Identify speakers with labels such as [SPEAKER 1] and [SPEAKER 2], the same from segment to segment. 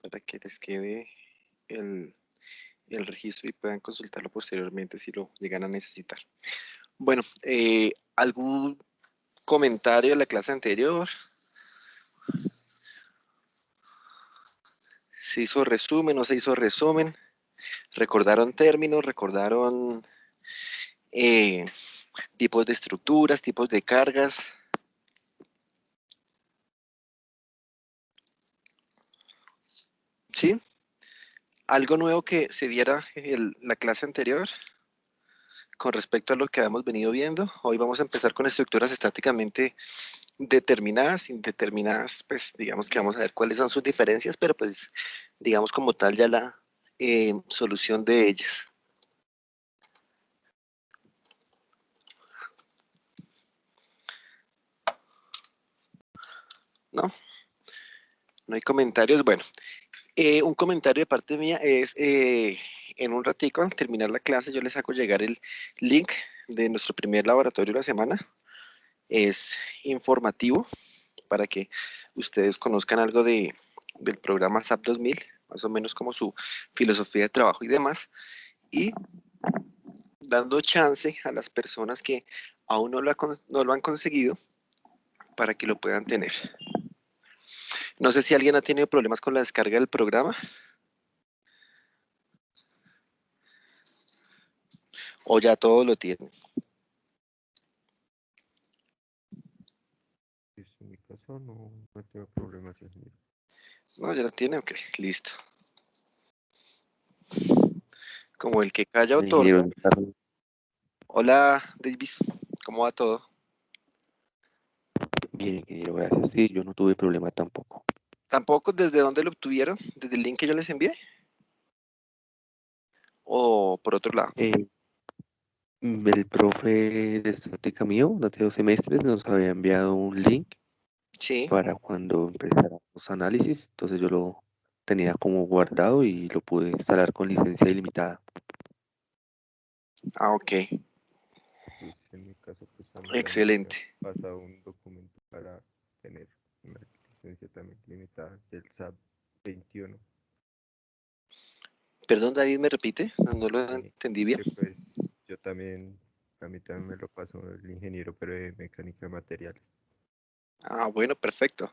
[SPEAKER 1] para que les quede el, el registro y puedan consultarlo posteriormente si lo llegan a necesitar. Bueno, ¿algún comentario de la clase anterior? ¿Se hizo resumen? ¿No se hizo resumen? ¿Recordaron términos? ¿Recordaron eh, tipos de estructuras, tipos de cargas? ¿Sí? ¿Algo nuevo que se viera en la clase anterior con respecto a lo que habíamos venido viendo? Hoy vamos a empezar con estructuras estáticamente determinadas, indeterminadas, pues digamos que vamos a ver cuáles son sus diferencias, pero pues digamos como tal ya la solución de ellas. ¿No? No hay comentarios. Bueno, un comentario de parte mía es, en un ratico, al terminar la clase, yo les hago llegar el link de nuestro primer laboratorio de la semana. Es informativo para que ustedes conozcan algo del programa SAP 2000, más o menos como su filosofía de trabajo y demás, y dando chance a las personas que aún no lo han conseguido para que lo puedan tener. No sé si alguien ha tenido problemas con la descarga del programa o ya todo lo tienen.
[SPEAKER 2] Pues en mi caso no tengo problemas, ingeniero.
[SPEAKER 1] No, ya lo tienen, ok, listo. Como el que calla
[SPEAKER 3] Ingeniero,
[SPEAKER 1] otorga.
[SPEAKER 3] en mi caso,
[SPEAKER 1] Hola, Davis, ¿cómo va todo?
[SPEAKER 3] bien, ingeniero, gracias. Sí, yo no tuve problema tampoco.
[SPEAKER 1] ¿Tampoco desde dónde lo obtuvieron? ¿Desde el link que yo les envié? ¿O por otro lado?
[SPEAKER 3] Eh, el profe de estática mío, de hace 2 semestres, nos había enviado un link
[SPEAKER 1] Sí,
[SPEAKER 3] para cuando empezáramos análisis, entonces yo lo tenía como guardado y lo pude instalar con licencia ilimitada.
[SPEAKER 1] ah, ok,
[SPEAKER 2] Pues en mi caso, pues a mí también me ha
[SPEAKER 1] excelente.
[SPEAKER 2] pasado un documento para tener una licencia también limitada del SAP 21.
[SPEAKER 1] Perdón, David, ¿me repite? No lo entendí bien.
[SPEAKER 2] Que pues yo también, a mí también me lo pasó el ingeniero, pero de mecánica de materiales.
[SPEAKER 1] Ah, bueno, perfecto.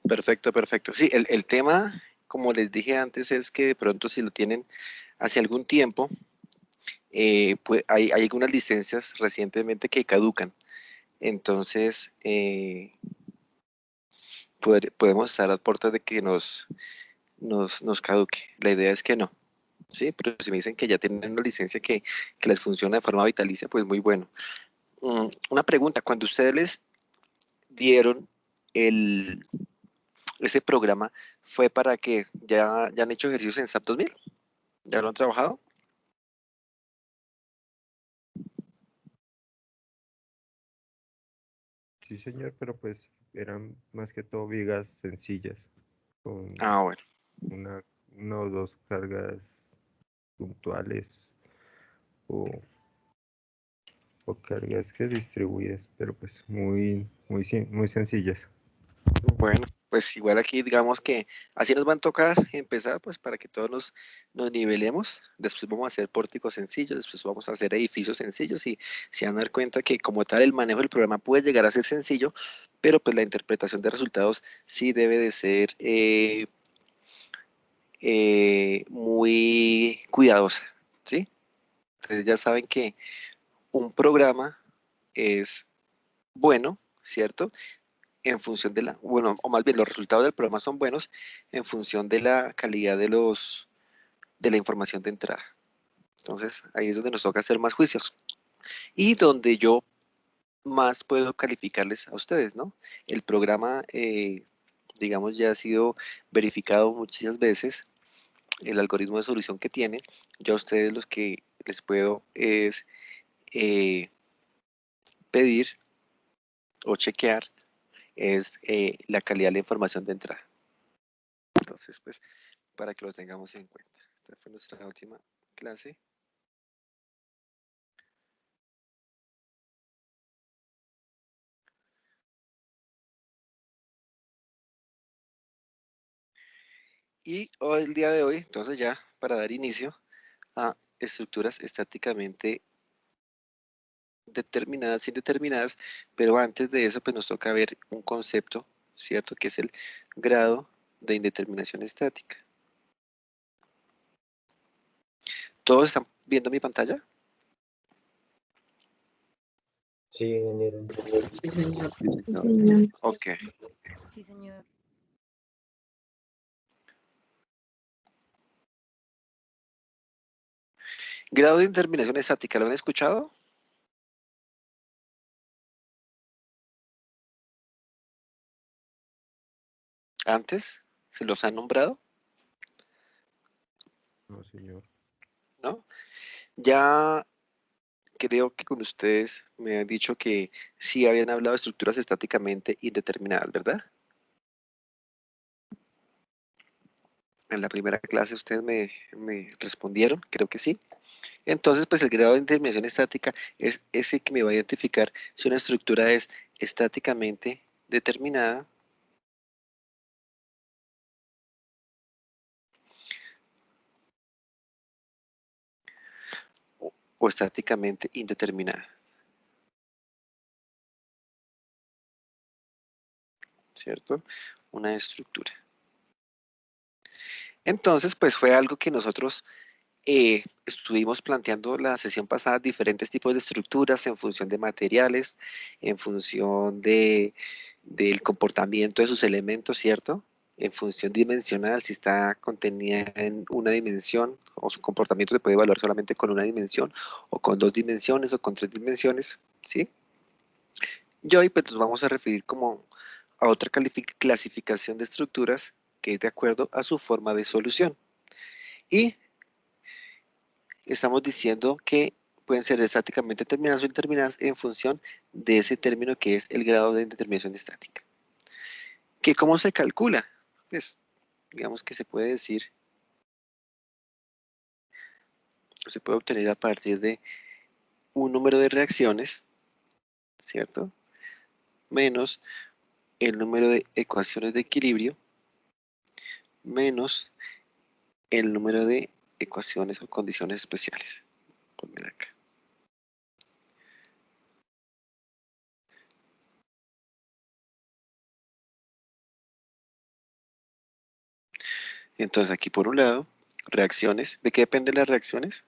[SPEAKER 1] Perfecto, perfecto. Sí, el tema, como les dije antes, es que de pronto si lo tienen hace algún tiempo, pues hay algunas licencias recientemente que caducan. Entonces, podemos estar a puertas de que nos caduque. La idea es que no. Sí, pero si me dicen que ya tienen una licencia que les funciona de forma vitalicia, pues muy bueno. Una pregunta, cuando ustedes les dieron el, ese programa, ¿fue para que ya han hecho ejercicios en SAP 2000? ¿Ya lo han trabajado?
[SPEAKER 2] Sí, señor, pero pues eran más que todo vigas sencillas, con
[SPEAKER 1] Ah, bueno.
[SPEAKER 2] una, una o dos cargas puntuales o, o cargas que distribuidas, pero pues muy sencillas.
[SPEAKER 1] Bueno, pues igual aquí digamos que así nos van a tocar empezar, pues para que todos nos nivelemos. Después vamos a hacer pórticos sencillos, después vamos a hacer edificios sencillos y se van a dar cuenta que como tal el manejo del programa puede llegar a ser sencillo, pero pues la interpretación de resultados sí debe de ser muy cuidadosa, ¿sí? Entonces ya saben que un programa es bueno, ¿cierto? En función de bueno, o más bien los resultados del programa son buenos en función de la calidad de la información de entrada. Entonces, ahí es donde nos toca hacer más juicios y donde yo más puedo calificarles a ustedes, ¿no? El programa, digamos, ya ha sido verificado muchas veces, el algoritmo de solución que tiene. Yo a ustedes los que les puedo es eh, pedir o chequear es la calidad de la información de entrada. Entonces, pues, para que lo tengamos en cuenta. Esta fue nuestra última clase. Y hoy, el día de hoy, entonces ya para dar inicio a estructuras estáticamente determinadas, indeterminadas, pero antes de eso pues nos toca ver un concepto, ¿cierto? Que es el grado de indeterminación estática. ¿Todos están viendo mi pantalla?
[SPEAKER 4] Sí, ingeniero.
[SPEAKER 5] Sí, señor.
[SPEAKER 3] Sí,
[SPEAKER 5] Sí,
[SPEAKER 3] señor.
[SPEAKER 5] señor.
[SPEAKER 1] Ok.
[SPEAKER 5] Sí, señor.
[SPEAKER 1] Grado de indeterminación estática, ¿lo han escuchado? ¿Antes? ¿Se los han nombrado?
[SPEAKER 2] No, señor.
[SPEAKER 1] ¿No? Ya creo que con ustedes me han dicho que sí habían hablado de estructuras estáticamente indeterminadas, ¿verdad? En la primera clase ustedes me respondieron, creo que sí. Entonces, pues el grado de indeterminación estática es ese que me va a identificar si una estructura es estáticamente determinada o estáticamente indeterminada, ¿cierto? Una estructura. Entonces, pues fue algo que nosotros estuvimos planteando la sesión pasada, diferentes tipos de estructuras en función de materiales, en función del comportamiento de sus elementos, ¿cierto? En función dimensional, si está contenida en una dimensión o su comportamiento se puede evaluar solamente con una dimensión o con 2 dimensiones o con 3 dimensiones, ¿sí? Y hoy pues nos vamos a referir como a otra clasificación de estructuras que es de acuerdo a su forma de solución. Y estamos diciendo que pueden ser estáticamente determinadas o indeterminadas en función de ese término que es el grado de indeterminación estática. ¿Que cómo se calcula? Pues digamos que se puede decir, se puede obtener a partir de un número de reacciones, ¿cierto? Menos el número de ecuaciones de equilibrio, menos el número de ecuaciones o condiciones especiales. Poner acá. Entonces aquí por un lado, reacciones. ¿De qué dependen las reacciones?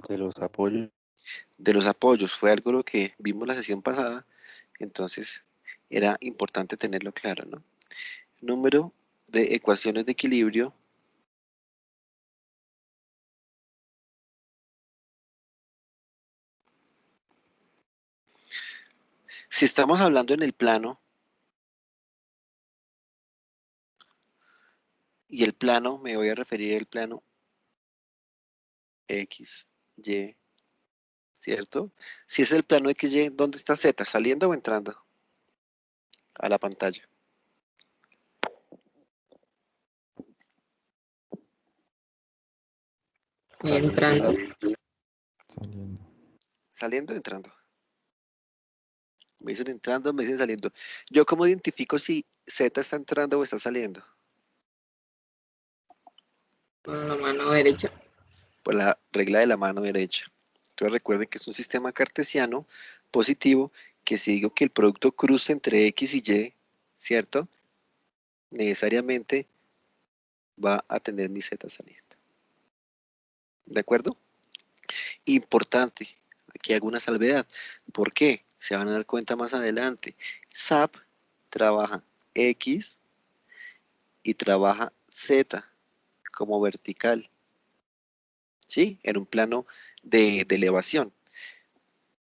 [SPEAKER 3] De los apoyos.
[SPEAKER 1] De los apoyos. Fue algo lo que vimos la sesión pasada, entonces era importante tenerlo claro, ¿no? Número de ecuaciones de equilibrio si estamos hablando en el plano, y el plano, me voy a referir al plano X, Y, ¿cierto? Si es el plano X, Y, ¿dónde está Z? ¿Saliendo o entrando a la pantalla?
[SPEAKER 5] Entrando.
[SPEAKER 2] Saliendo.
[SPEAKER 1] ¿Saliendo o entrando? Me dicen entrando, me dicen saliendo. ¿Yo cómo identifico si Z está entrando o está saliendo?
[SPEAKER 5] Con la mano derecha.
[SPEAKER 1] Por la regla de la mano derecha. Entonces recuerden que es un sistema cartesiano positivo que si digo que el producto cruza entre X y Y, ¿cierto? Necesariamente va a tener mi Z saliendo. ¿De acuerdo? Importante, aquí hago una salvedad. ¿Por qué? Se van a dar cuenta más adelante. SAP trabaja X y trabaja Z como vertical, ¿sí? En un plano de elevación.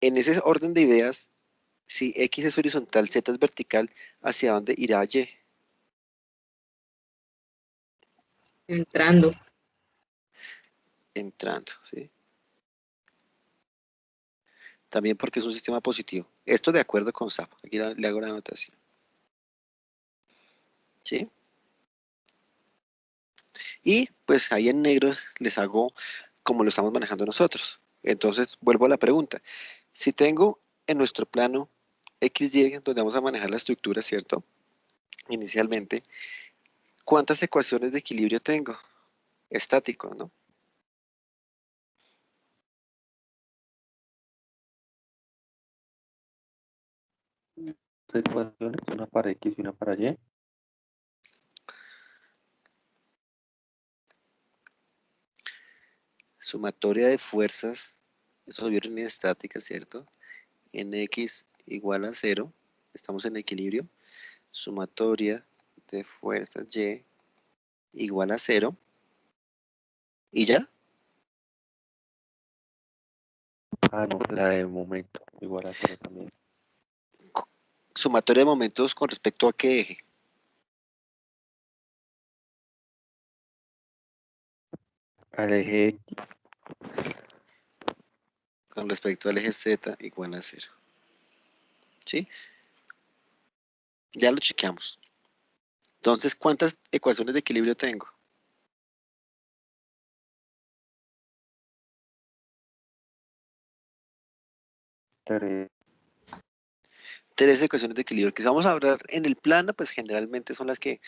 [SPEAKER 1] En ese orden de ideas, si X es horizontal, Z es vertical, ¿hacia dónde irá Y?
[SPEAKER 5] Entrando.
[SPEAKER 1] Entrando, ¿sí? También porque es un sistema positivo. Esto de acuerdo con SAP. Aquí le hago la anotación. ¿Sí? Y pues ahí en negros les hago como lo estamos manejando nosotros. Entonces vuelvo a la pregunta. Si tengo en nuestro plano XY, donde vamos a manejar la estructura, ¿cierto? Inicialmente, ¿cuántas ecuaciones de equilibrio tengo? Estático, ¿no?
[SPEAKER 3] Tres ecuaciones, una para X y una para Y.
[SPEAKER 1] Sumatoria de fuerzas, eso lo vieron en estática, ¿cierto? En X igual a 0, estamos en equilibrio. Sumatoria de fuerzas Y igual a 0. ¿Y ya?
[SPEAKER 3] Ah, no, la de momento, igual a 0 también.
[SPEAKER 1] Sumatoria de momentos con respecto a qué eje.
[SPEAKER 3] Al eje X,
[SPEAKER 1] Con respecto al eje Z igual a 0. ¿Sí? Ya lo chequeamos. Entonces, ¿cuántas ecuaciones de equilibrio tengo?
[SPEAKER 3] tres.
[SPEAKER 1] Tres ecuaciones de equilibrio. Que vamos a hablar en el plano, pues generalmente son las que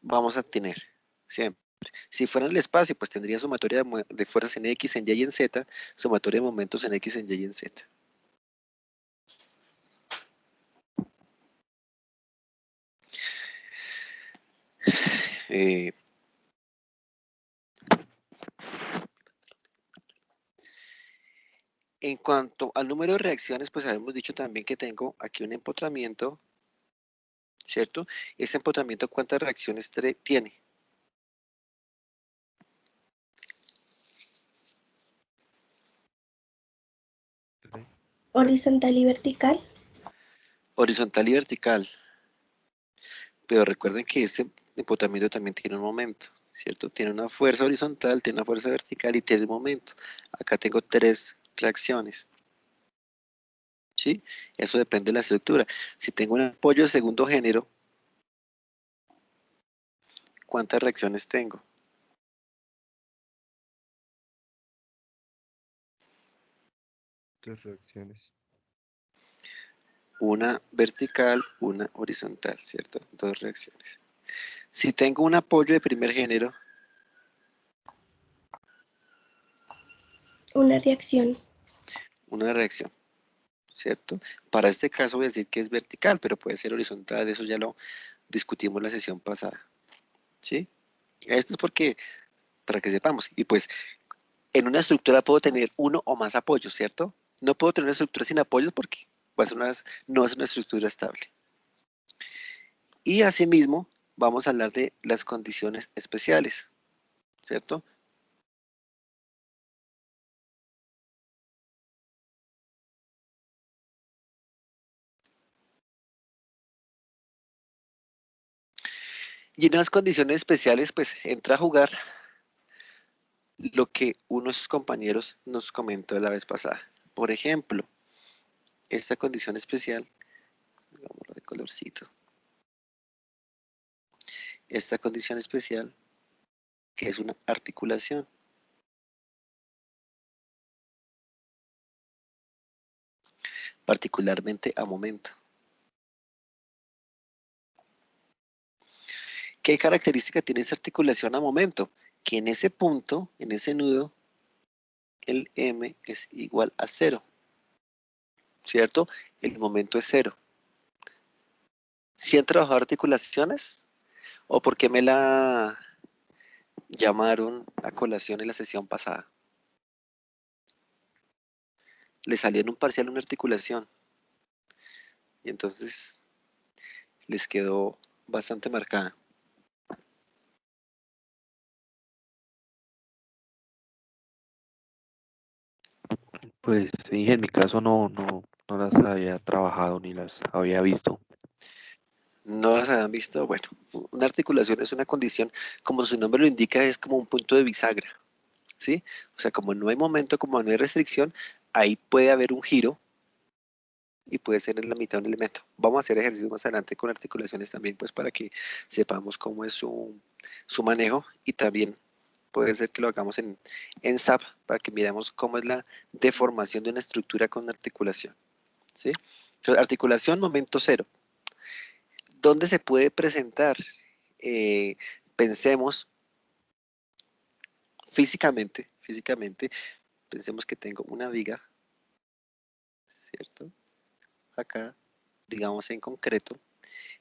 [SPEAKER 1] vamos a tener. Siempre. Si fuera en el espacio, pues tendría sumatoria de fuerzas en X, en Y y en Z, sumatoria de momentos en X, en Y y en Z. En cuanto al número de reacciones, pues habíamos dicho también que tengo aquí un empotramiento, ¿cierto? Este empotramiento, ¿cuántas reacciones tiene?
[SPEAKER 2] Tres.
[SPEAKER 6] Horizontal y vertical.
[SPEAKER 1] Horizontal y vertical. Pero recuerden que este empotramiento también tiene un momento, ¿cierto? Tiene una fuerza horizontal, tiene una fuerza vertical y tiene un momento. Acá tengo tres reacciones. ¿Sí? Eso depende de la estructura. Si tengo un apoyo de segundo género, ¿cuántas reacciones tengo?
[SPEAKER 2] Dos reacciones.
[SPEAKER 1] Una vertical, una horizontal, ¿cierto? Dos reacciones. Si tengo un apoyo de primer género,
[SPEAKER 6] Una reacción.
[SPEAKER 1] una reacción, ¿cierto? Para este caso voy a decir que es vertical, pero puede ser horizontal, eso ya lo discutimos la sesión pasada, ¿sí? Esto es porque, para que sepamos, y pues en una estructura puedo tener uno o más apoyos, ¿cierto? No puedo tener una estructura sin apoyos porque pues, no es una estructura estable. Y asimismo, vamos a hablar de las condiciones especiales, ¿cierto? Y en las condiciones especiales, pues entra a jugar lo que unos compañeros nos comentó la vez pasada. Por ejemplo, esta condición especial, hagámoslo de colorcito. Esta condición especial, que es una articulación. Particularmente a momento. ¿Qué característica tiene esa articulación a momento? Que en ese punto, en ese nudo, el M es igual a 0. ¿Cierto? El momento es 0. ¿Sí han trabajado articulaciones? ¿O por qué me la llamaron a colación en la sesión pasada? Le salió en un parcial una articulación. Y entonces les quedó bastante marcada.
[SPEAKER 3] Pues sí, en mi caso no las había trabajado ni las había visto.
[SPEAKER 1] ¿No las habían visto? Bueno, una articulación es una condición, como su nombre lo indica, es como un punto de bisagra, ¿sí? O sea, como no hay momento, como no hay restricción, ahí puede haber un giro y puede ser en la mitad de un elemento. Vamos a hacer ejercicios más adelante con articulaciones también, pues para que sepamos cómo es su manejo y también puede ser que lo hagamos en SAP para que miremos cómo es la deformación de una estructura con articulación, ¿sí? Entonces, articulación, momento cero. ¿Dónde se puede presentar? Pensemos físicamente, pensemos que tengo una viga, ¿cierto? Acá, digamos en concreto,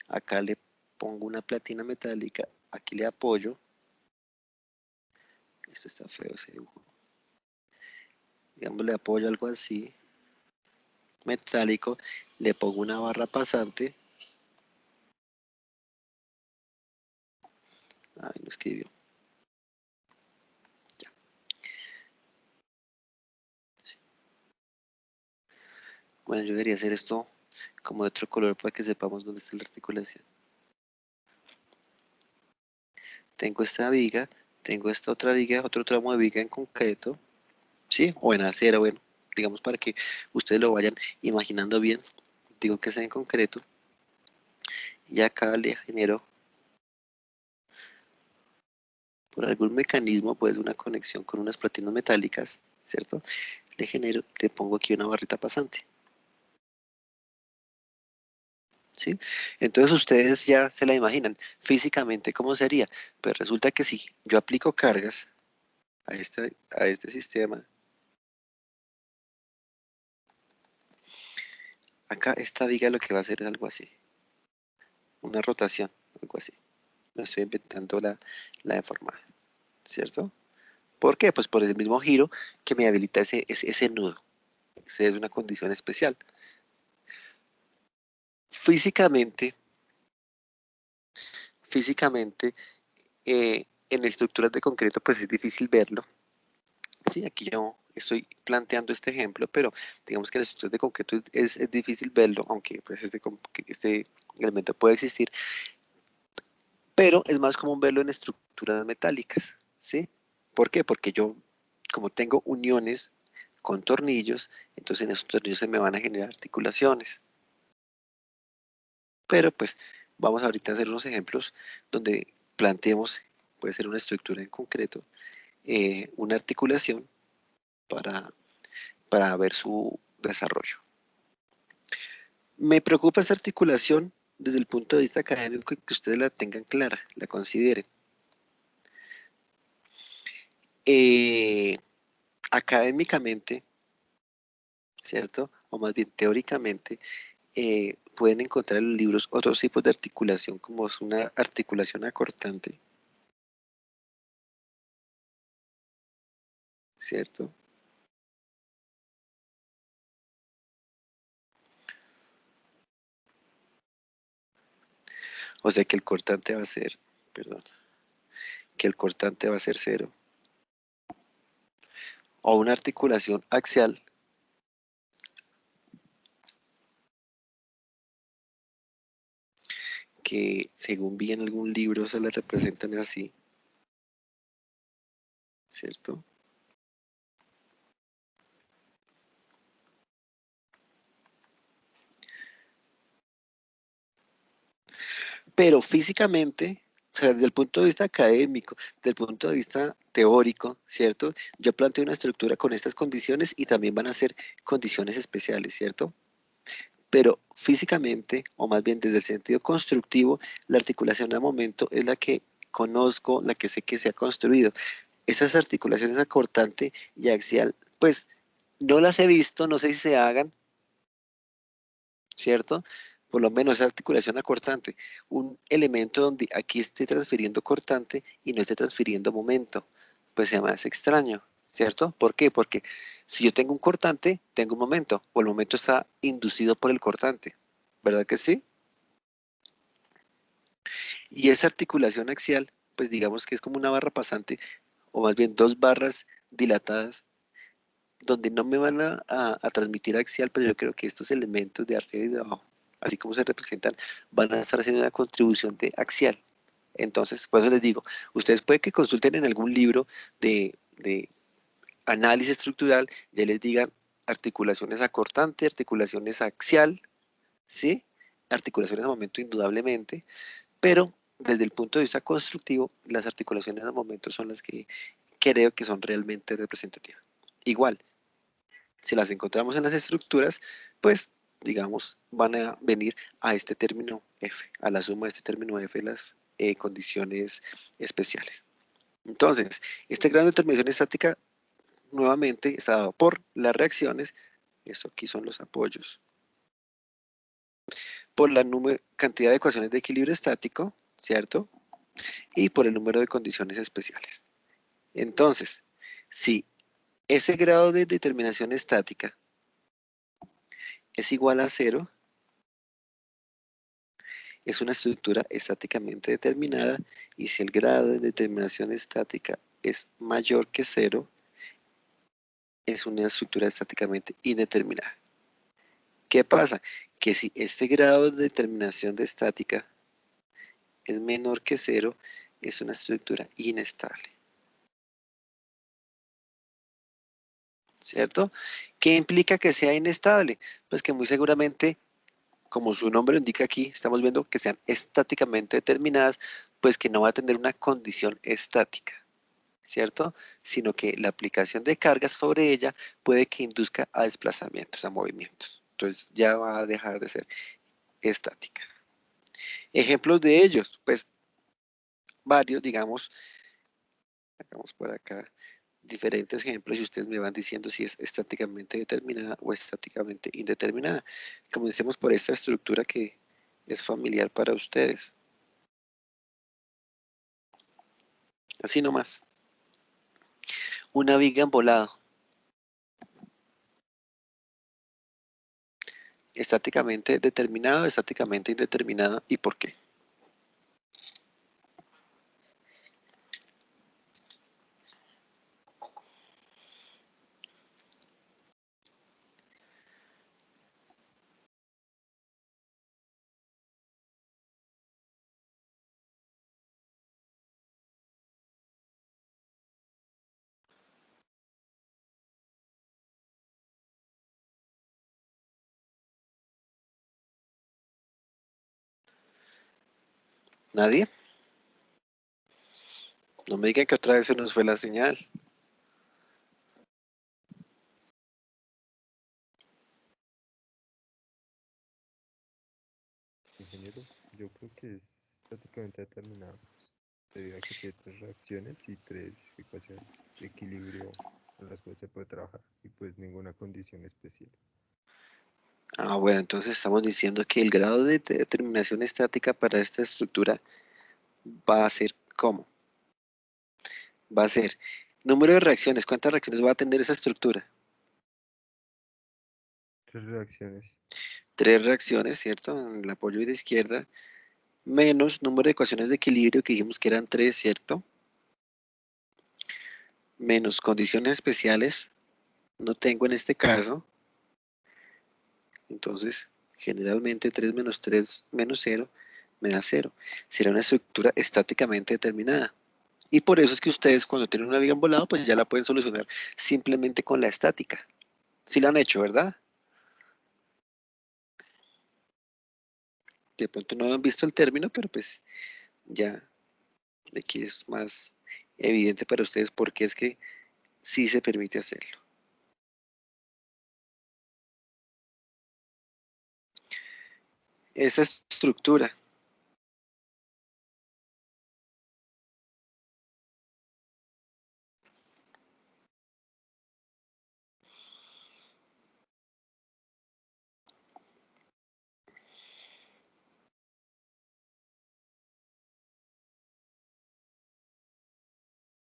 [SPEAKER 1] acá le pongo una platina metálica, aquí le apoyo. Esto está feo ese dibujo. Digamos, le apoyo algo así, metálico, le pongo una barra pasante. Ay, no escribió. Ya. Bueno, yo debería hacer esto como de otro color para que sepamos dónde está la articulación. Tengo esta viga, tengo esta otra viga, otro tramo de viga en concreto, ¿sí? O en acera, bueno, digamos para que ustedes lo vayan imaginando bien. Digo que sea en concreto. Y acá le genero, por algún mecanismo, pues una conexión con unas platinas metálicas, ¿cierto? Le genero, le pongo aquí una barrita pasante. ¿Sí? Entonces ustedes ya se la imaginan físicamente cómo sería. Pues resulta que si yo aplico cargas a este sistema, acá esta viga lo que va a hacer es algo así, una rotación, algo así. Me estoy inventando la deformada, ¿cierto? ¿Por qué? Pues por el mismo giro que me habilita ese nudo. Esa es una condición especial. Físicamente, en estructuras de concreto, pues es difícil verlo. Sí, aquí yo estoy planteando este ejemplo, pero digamos que en estructuras de concreto es difícil verlo, aunque pues este elemento puede existir, pero es más común verlo en estructuras metálicas, ¿sí? ¿Por qué? Porque yo, como tengo uniones con tornillos, entonces en esos tornillos se me van a generar articulaciones. Pero pues vamos ahorita a hacer unos ejemplos donde planteemos, puede ser una estructura en concreto, una articulación para ver su desarrollo. Me preocupa esta articulación desde el punto de vista académico y que ustedes la tengan clara, la consideren. Académicamente, ¿cierto? O más bien teóricamente, pueden encontrar en los libros otros tipos de articulación, como es una articulación acortante, ¿cierto? O sea que el cortante va a ser, perdón, que el cortante va a ser cero. O una articulación axial, que según vi en algún libro se la representan así, ¿cierto? Pero físicamente, o sea, desde el punto de vista académico, desde el punto de vista teórico, ¿cierto? Yo planteo una estructura con estas condiciones y también van a ser condiciones especiales, ¿cierto? Pero físicamente, o más bien desde el sentido constructivo, la articulación al momento es la que conozco, la que sé que se ha construido. Esas articulaciones acortante y axial, pues no las he visto, no sé si se hagan, ¿cierto? Por lo menos esa articulación acortante, un elemento donde aquí esté transfiriendo cortante y no esté transfiriendo momento, pues se llama más extraño, ¿cierto? ¿Por qué? Porque si yo tengo un cortante, tengo un momento, o el momento está inducido por el cortante, ¿verdad que sí? Y esa articulación axial, pues digamos que es como una barra pasante, o más bien dos barras dilatadas, donde no me van a transmitir axial, pero yo creo que estos elementos de arriba y de abajo, así como se representan, van a estar haciendo una contribución de axial. Entonces, por eso les digo, ustedes pueden que consulten en algún libro de análisis estructural, ya les digan articulaciones acortante, articulaciones axial, ¿sí? Articulaciones de momento indudablemente, pero desde el punto de vista constructivo, las articulaciones de momento son las que creo que son realmente representativas. Igual, si las encontramos en las estructuras, pues digamos, van a venir a este término F, a la suma de este término F, las condiciones especiales. Entonces, este grado de determinación estática nuevamente está dado por las reacciones, eso aquí son los apoyos, por la cantidad de ecuaciones de equilibrio estático, ¿cierto? Y por el número de condiciones especiales. Entonces, si ese grado de determinación estática es igual a 0, es una estructura estáticamente determinada, y si el grado de determinación estática es mayor que 0, es una estructura estáticamente indeterminada. ¿Qué pasa? Que si este grado de determinación de estática es menor que 0, es una estructura inestable. ¿Cierto? ¿Qué implica que sea inestable? Pues que muy seguramente, como su nombre lo indica aquí, estamos viendo que sean estáticamente determinadas, pues que no va a tener una condición estática, ¿cierto? Sino que la aplicación de cargas sobre ella puede que induzca a desplazamientos, a movimientos. Entonces ya va a dejar de ser estática. Ejemplos de ellos, pues varios, digamos, sacamos por acá diferentes ejemplos y ustedes me van diciendo si es estáticamente determinada o estáticamente indeterminada. Comencemos por esta estructura que es familiar para ustedes. Así nomás. Una viga embolada. Estáticamente determinada o estáticamente indeterminada, ¿y por qué? ¿Nadie? No me digan que otra vez se nos fue la señal.
[SPEAKER 2] Ingeniero, yo creo que es estáticamente determinado, debido a que tiene tres reacciones y tres ecuaciones de equilibrio con las cuales se puede trabajar y pues ninguna condición especial.
[SPEAKER 1] Bueno, entonces estamos diciendo que el grado de determinación estática para esta estructura va a ser ¿cómo? Va a ser número de reacciones. ¿Cuántas reacciones va a tener esa estructura?
[SPEAKER 2] Tres reacciones.
[SPEAKER 1] 3 reacciones, ¿cierto? En el apoyo de izquierda, menos número de ecuaciones de equilibrio que dijimos que eran 3, ¿cierto? Menos condiciones especiales, no tengo en este caso, entonces generalmente 3 menos 3 menos 0 me da 0. Será una estructura estáticamente determinada. Y por eso es que ustedes cuando tienen una viga en volado, pues ya la pueden solucionar simplemente con la estática. Sí la han hecho, ¿verdad? De pronto no han visto el término, pero pues ya aquí es más evidente para ustedes porque es que sí se permite hacerlo. Esa estructura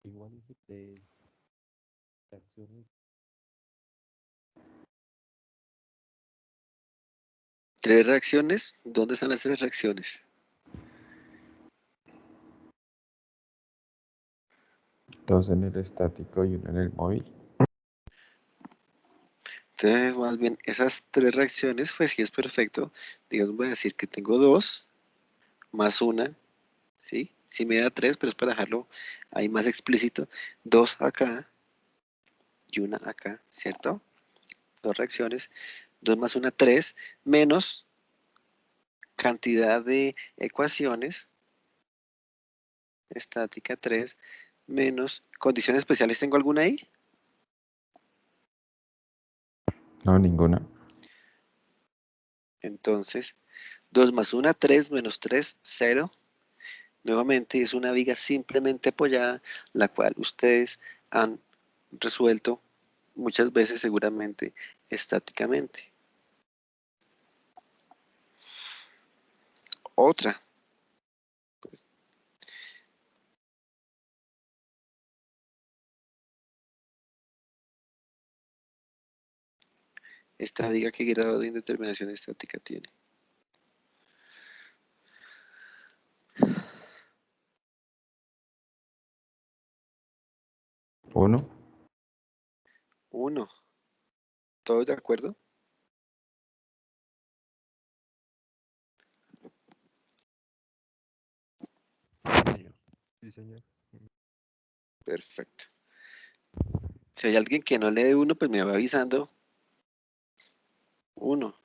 [SPEAKER 2] Igual es de tres reacciones.
[SPEAKER 1] 3 reacciones, ¿dónde están las 3 reacciones?
[SPEAKER 7] Dos en el estático y uno en el móvil.
[SPEAKER 1] Entonces, más bien, esas 3 reacciones, pues sí es perfecto. Digamos, voy a decir que tengo 2 más una, ¿sí? Sí me da 3, pero es para dejarlo ahí más explícito. 2 acá y una acá, ¿cierto? 2 reacciones. 2 más una, 3, menos cantidad de ecuaciones, estática 3, menos condiciones especiales. ¿Tengo alguna ahí?
[SPEAKER 7] No, ninguna.
[SPEAKER 1] Entonces, 2 más 1, 3, menos 3, 0. Nuevamente es una viga simplemente apoyada, la cual ustedes han resuelto muchas veces seguramente estáticamente. Otra. Pues, esta viga, ¿qué grado de indeterminación estática tiene?
[SPEAKER 7] ¿Uno?
[SPEAKER 1] 1. ¿Todos de acuerdo?
[SPEAKER 3] Señor.
[SPEAKER 2] Sí, señor.
[SPEAKER 1] Perfecto. Si hay alguien que no le dé 1, pues me va avisando 1.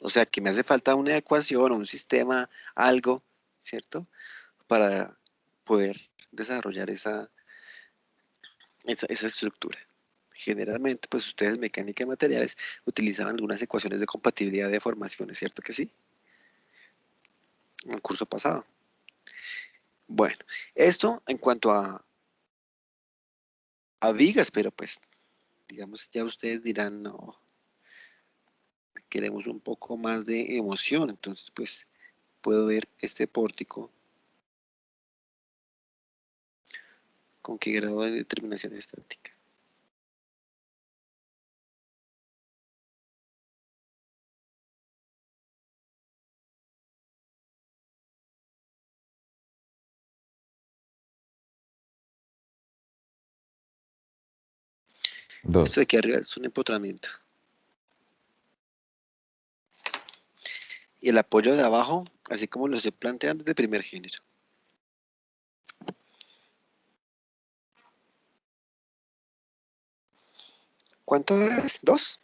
[SPEAKER 1] O sea, que me hace falta una ecuación o un sistema, algo, ¿cierto? Para poder desarrollar esa estructura. Generalmente, pues ustedes en mecánica de materiales utilizaban algunas ecuaciones de compatibilidad de formaciones, ¿cierto que sí? En el curso pasado. Bueno, esto en cuanto a vigas, pero pues, digamos, ya ustedes dirán, no, queremos un poco más de emoción, entonces pues puedo ver este pórtico con qué grado de determinación estática. Esto de
[SPEAKER 7] 2.
[SPEAKER 1] aquí arriba es un empotramiento. Y el apoyo de abajo, así como lo estoy planteando, es de primer género. ¿Cuánto es? 2.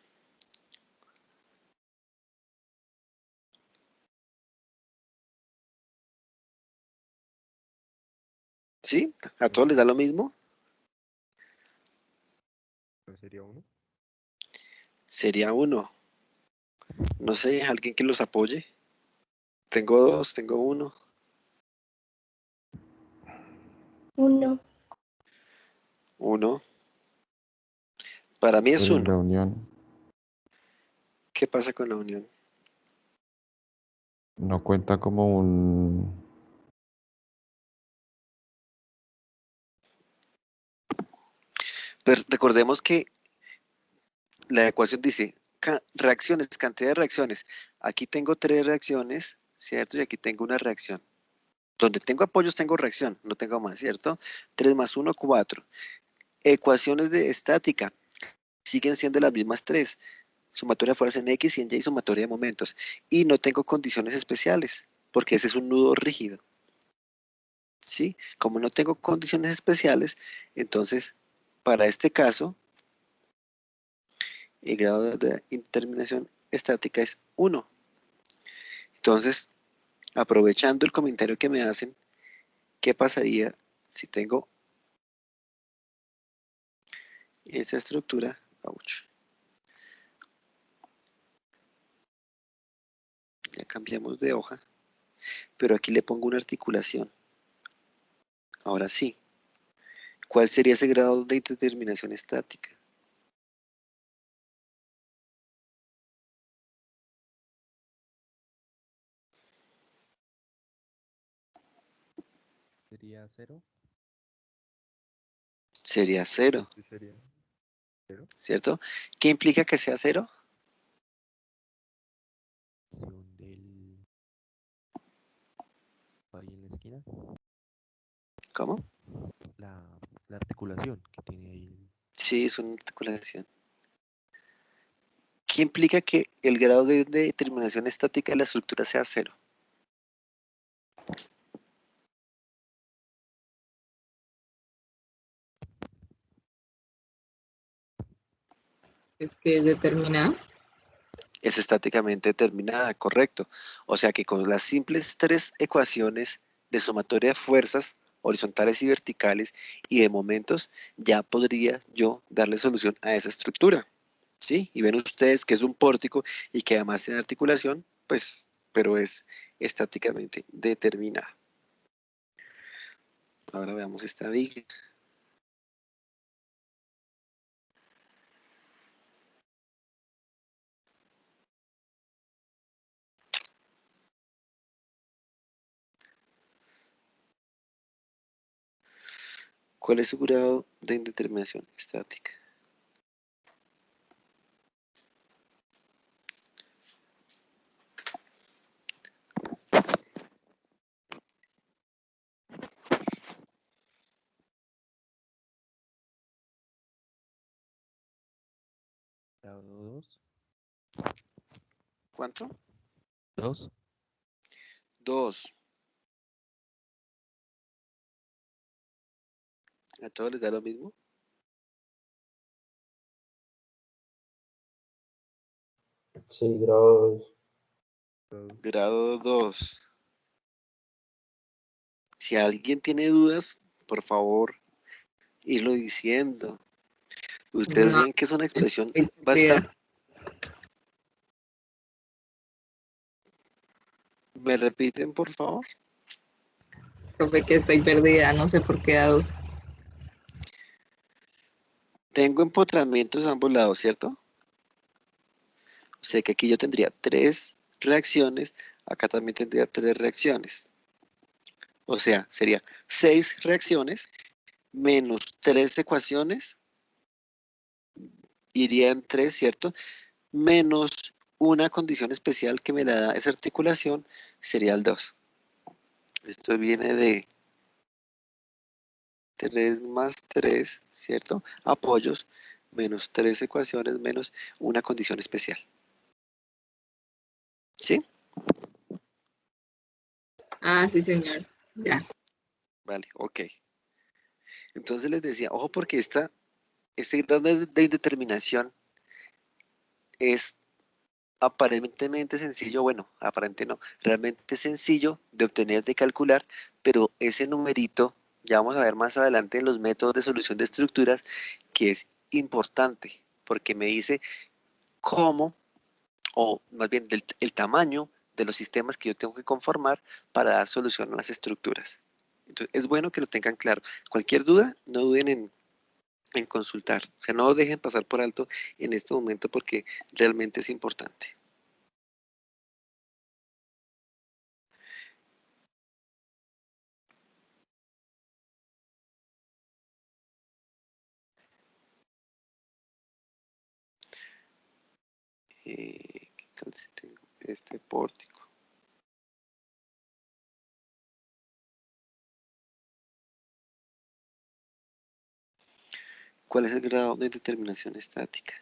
[SPEAKER 1] ¿Sí? ¿A todos les da lo mismo?
[SPEAKER 2] ¿No sería 1?
[SPEAKER 1] Sería 1. No sé, alguien que los apoye. Tengo 2, tengo 1.
[SPEAKER 6] 1,
[SPEAKER 1] 1. Para mí es
[SPEAKER 7] Pero en la
[SPEAKER 1] 1.
[SPEAKER 7] unión
[SPEAKER 1] ¿Qué pasa con la unión?
[SPEAKER 7] no cuenta como un...
[SPEAKER 1] Pero recordemos que la ecuación dice reacciones, cantidad de reacciones. Aquí tengo 3 reacciones, ¿cierto? Y aquí tengo una reacción. Donde tengo apoyos tengo reacción, no tengo más, ¿cierto? 3 más 1, 4. Ecuaciones de estática siguen siendo las mismas 3. Sumatoria de fuerzas en X y en Y, sumatoria de momentos. Y no tengo condiciones especiales, porque ese es un nudo rígido. ¿Sí? Como no tengo condiciones especiales, entonces, para este caso, el grado de indeterminación estática es 1. Entonces, aprovechando el comentario que me hacen, ¿qué pasaría si tengo esa estructura? Ouch. Ya cambiamos de hoja, pero aquí le pongo una articulación. Ahora sí, ¿cuál sería ese grado de indeterminación estática?
[SPEAKER 3] ¿Sería 0?
[SPEAKER 1] Sería 0,
[SPEAKER 2] Este sería 0.
[SPEAKER 1] ¿cierto? ¿Qué implica que sea 0?
[SPEAKER 3] Del ahí en la esquina.
[SPEAKER 1] ¿Cómo?
[SPEAKER 3] La, la articulación que tiene ahí.
[SPEAKER 1] Sí, es una articulación. ¿Qué implica que el grado de determinación estática de la estructura sea 0?
[SPEAKER 5] Es que es determinada.
[SPEAKER 1] Es estáticamente determinada, correcto. O sea que con las simples 3 ecuaciones de sumatoria de fuerzas horizontales y verticales y de momentos, ya podría yo darle solución a esa estructura. ¿sí? Y ven ustedes que es un pórtico y que además tiene articulación, pues, pero es estáticamente determinada. Ahora veamos esta viga. ¿Cuál es su grado de indeterminación estática?
[SPEAKER 3] Grado 2.
[SPEAKER 1] ¿Cuánto?
[SPEAKER 3] 2.
[SPEAKER 1] 2. ¿A todos les da lo mismo?
[SPEAKER 4] Sí, grado 2.
[SPEAKER 1] Grado 2. Si alguien tiene dudas, por favor, irlo diciendo. Ustedes
[SPEAKER 5] No,
[SPEAKER 1] ven que es una expresión
[SPEAKER 5] estoy perdida.
[SPEAKER 1] bastante... ¿Me repiten, por favor?
[SPEAKER 5] Profe, que estoy perdida, no sé por qué a dos.
[SPEAKER 1] Tengo empotramientos a ambos lados, ¿cierto? O sea que aquí yo tendría 3 reacciones, acá también tendría 3 reacciones. O sea, sería 6 reacciones menos 3 ecuaciones, irían 3, ¿cierto? Menos una condición especial que me la da esa articulación, sería el 2. Esto viene de 3 más 3, ¿cierto? Apoyos, menos 3 ecuaciones, menos una condición especial. ¿Sí?
[SPEAKER 5] Ah, sí, señor. Ya.
[SPEAKER 1] Vale, ok. Entonces les decía, ojo porque este grado de indeterminación es aparentemente sencillo, bueno, aparente no, realmente sencillo de obtener, de calcular, pero ese numerito, ya vamos a ver más adelante en los métodos de solución de estructuras, que es importante, porque me dice cómo, o más bien el tamaño de los sistemas que yo tengo que conformar para dar solución a las estructuras. Entonces, es bueno que lo tengan claro. Cualquier duda, no duden en consultar. O sea, no dejen pasar por alto en este momento porque realmente es importante. ¿Qué tal si tengo este pórtico? ¿Cuál es el grado de determinación estática?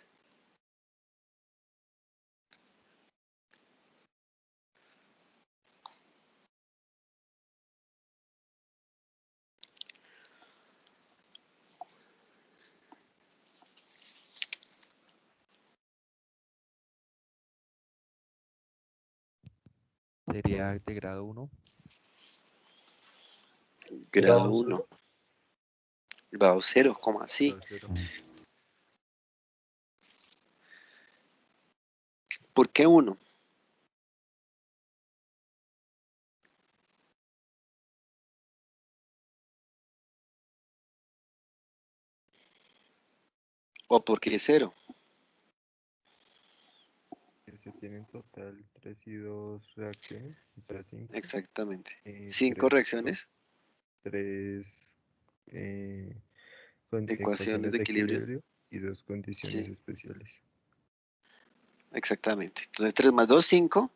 [SPEAKER 3] Sería de grado 1.
[SPEAKER 1] Grado
[SPEAKER 4] Grado
[SPEAKER 1] 1.
[SPEAKER 4] 0.
[SPEAKER 1] Grado 0, ¿cómo así?
[SPEAKER 2] Grado 0.
[SPEAKER 1] ¿Por qué 1? ¿O por qué 0?
[SPEAKER 2] Que se tienen en total 3 y 2 reacciones, o sea, 5.
[SPEAKER 1] Exactamente. 5
[SPEAKER 2] 3
[SPEAKER 1] reacciones,
[SPEAKER 2] tres
[SPEAKER 1] ecuaciones
[SPEAKER 2] ecuaciones
[SPEAKER 1] de
[SPEAKER 2] de
[SPEAKER 1] equilibrio.
[SPEAKER 2] equilibrio y 2 condiciones
[SPEAKER 1] Sí,
[SPEAKER 2] especiales.
[SPEAKER 1] exactamente. Entonces 3 más 2, 5.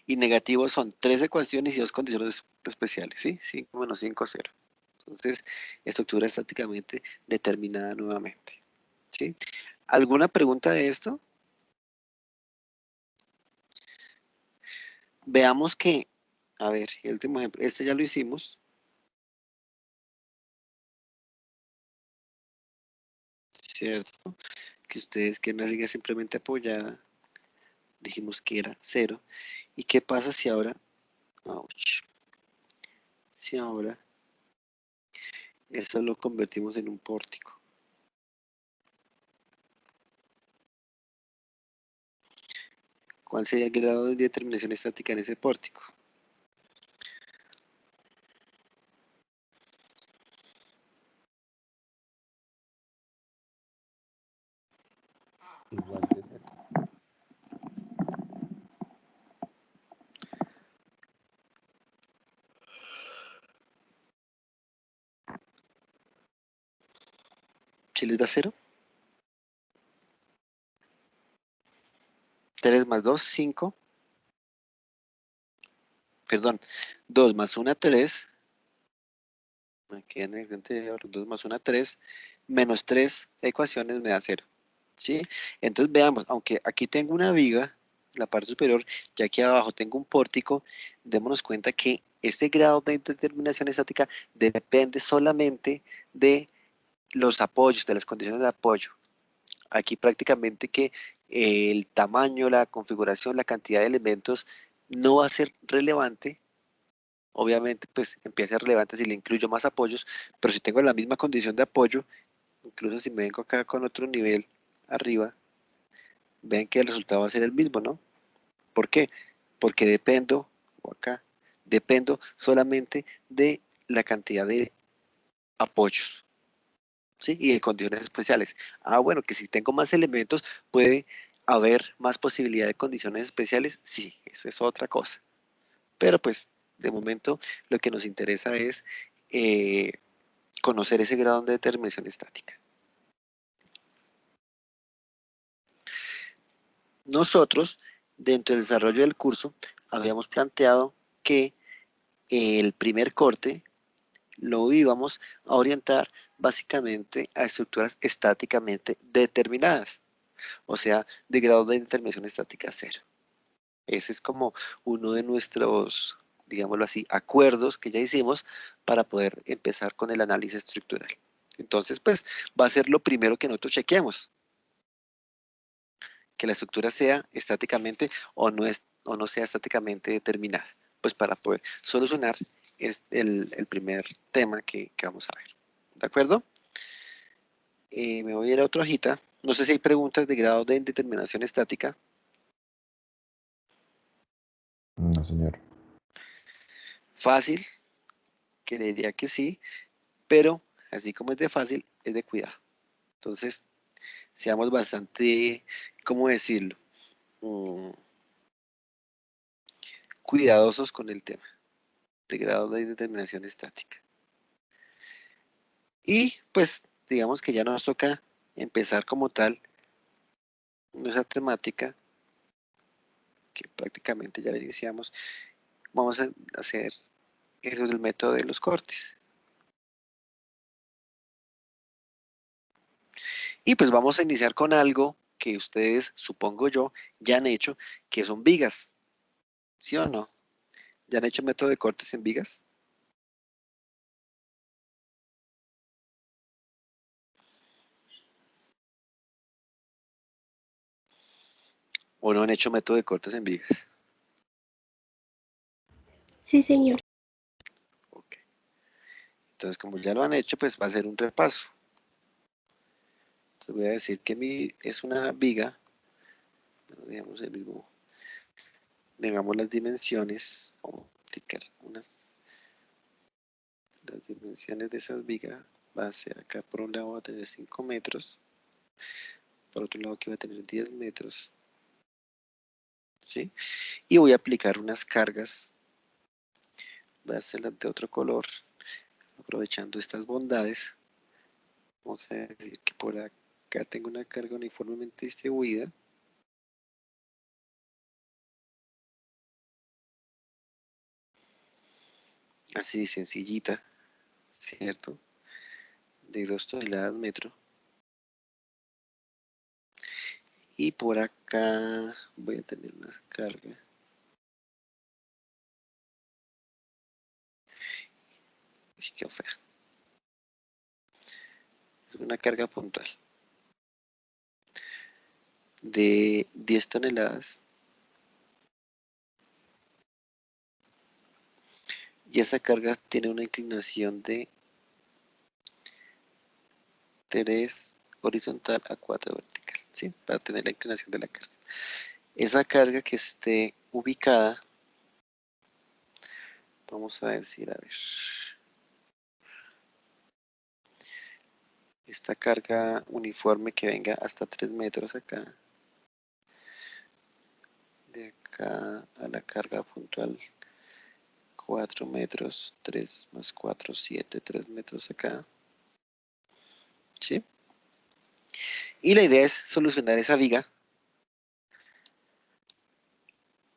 [SPEAKER 1] Y negativos son 3 ecuaciones y 2 condiciones especiales. ¿Sí? 5 menos 5, 0. Entonces, estructura estáticamente determinada nuevamente. ¿Sí? ¿Alguna pregunta de esto? Veamos que, a ver, el último ejemplo, este ya lo hicimos, ¿cierto? Que ustedes que una liga simplemente apoyada, dijimos que era 0. ¿Y qué pasa si ahora, ouch, si ahora esto lo convertimos en un pórtico? ¿Cuál sería el grado de determinación estática en ese pórtico?
[SPEAKER 3] Igual de 0.
[SPEAKER 1] ¿Si les da 0? 3 más 2, 5. Perdón, 2 más 1, 3. Me queda en el anterior, 2 más 1, 3. Menos 3 ecuaciones me da 0. ¿Sí? Entonces veamos, aunque aquí tengo una viga, en la parte superior, y aquí abajo tengo un pórtico, démonos cuenta que este grado de determinación estática depende solamente de los apoyos, de las condiciones de apoyo. Aquí prácticamente que el tamaño, la configuración, la cantidad de elementos no va a ser relevante. Obviamente, pues empieza a ser relevante si le incluyo más apoyos, pero si tengo la misma condición de apoyo, incluso si me vengo acá con otro nivel arriba, vean que el resultado va a ser el mismo, ¿no? ¿Por qué? Porque dependo, o acá, dependo solamente de la cantidad de apoyos, ¿sí? Y de condiciones especiales. Ah, bueno, que si tengo más elementos, puede haber más posibilidad de condiciones especiales. Sí, eso es otra cosa. Pero pues, de momento, lo que nos interesa es conocer ese grado de determinación estática. Nosotros, dentro del desarrollo del curso, habíamos planteado que el primer corte lo íbamos a orientar básicamente a estructuras estáticamente determinadas, o sea, de grado de determinación estática 0. Ese es como uno de nuestros, digámoslo así, acuerdos que ya hicimos para poder empezar con el análisis estructural. Entonces, pues, va a ser lo primero que nosotros chequeamos, que la estructura sea estáticamente o no sea estáticamente determinada, pues para poder solucionar el primer tema que vamos a ver. ¿De acuerdo? Me voy a ir a otra hojita. No sé si hay preguntas de grado de indeterminación estática.
[SPEAKER 7] No, señor.
[SPEAKER 1] Fácil, creería que sí, pero así como es de fácil, es de cuidado. Entonces, seamos bastante, ¿cómo decirlo? Cuidadosos con el tema de grado de indeterminación estática. Y pues, digamos que ya nos toca empezar como tal nuestra temática, que prácticamente ya la iniciamos. Vamos a hacer eso del método de los cortes. Y pues vamos a iniciar con algo que ustedes, supongo yo, ya han hecho, que son vigas. ¿Sí o no? ¿Ya han hecho método de cortes en vigas? ¿O no han hecho método de cortes en vigas?
[SPEAKER 6] Sí, señor.
[SPEAKER 1] Ok. Entonces, como ya lo han hecho, pues va a ser un repaso. Entonces voy a decir que es una viga, digamos el mismo, digamos las dimensiones, vamos a aplicar las dimensiones de esas vigas. Va a ser acá por un lado va a tener 5 metros, por otro lado aquí va a tener 10 metros, ¿sí? Y voy a aplicar unas cargas, voy a hacerlas de otro color, aprovechando estas bondades. Vamos a decir que por acá tengo una carga uniformemente distribuida. Así sencillita, ¿cierto? De 2 toneladas metro. Y por acá voy a tener una carga. Uy, qué fea. Es una carga puntual de 10 toneladas. Y esa carga tiene una inclinación de 3 horizontal a 4 vertical, ¿sí? Para tener la inclinación de la carga. esa carga que esté ubicada, vamos a decir, a ver, esta carga uniforme que venga hasta 3 metros acá, de acá a la carga puntual 4 metros, 3 más 4, 7, 3 metros acá, ¿sí? Y la idea es solucionar esa viga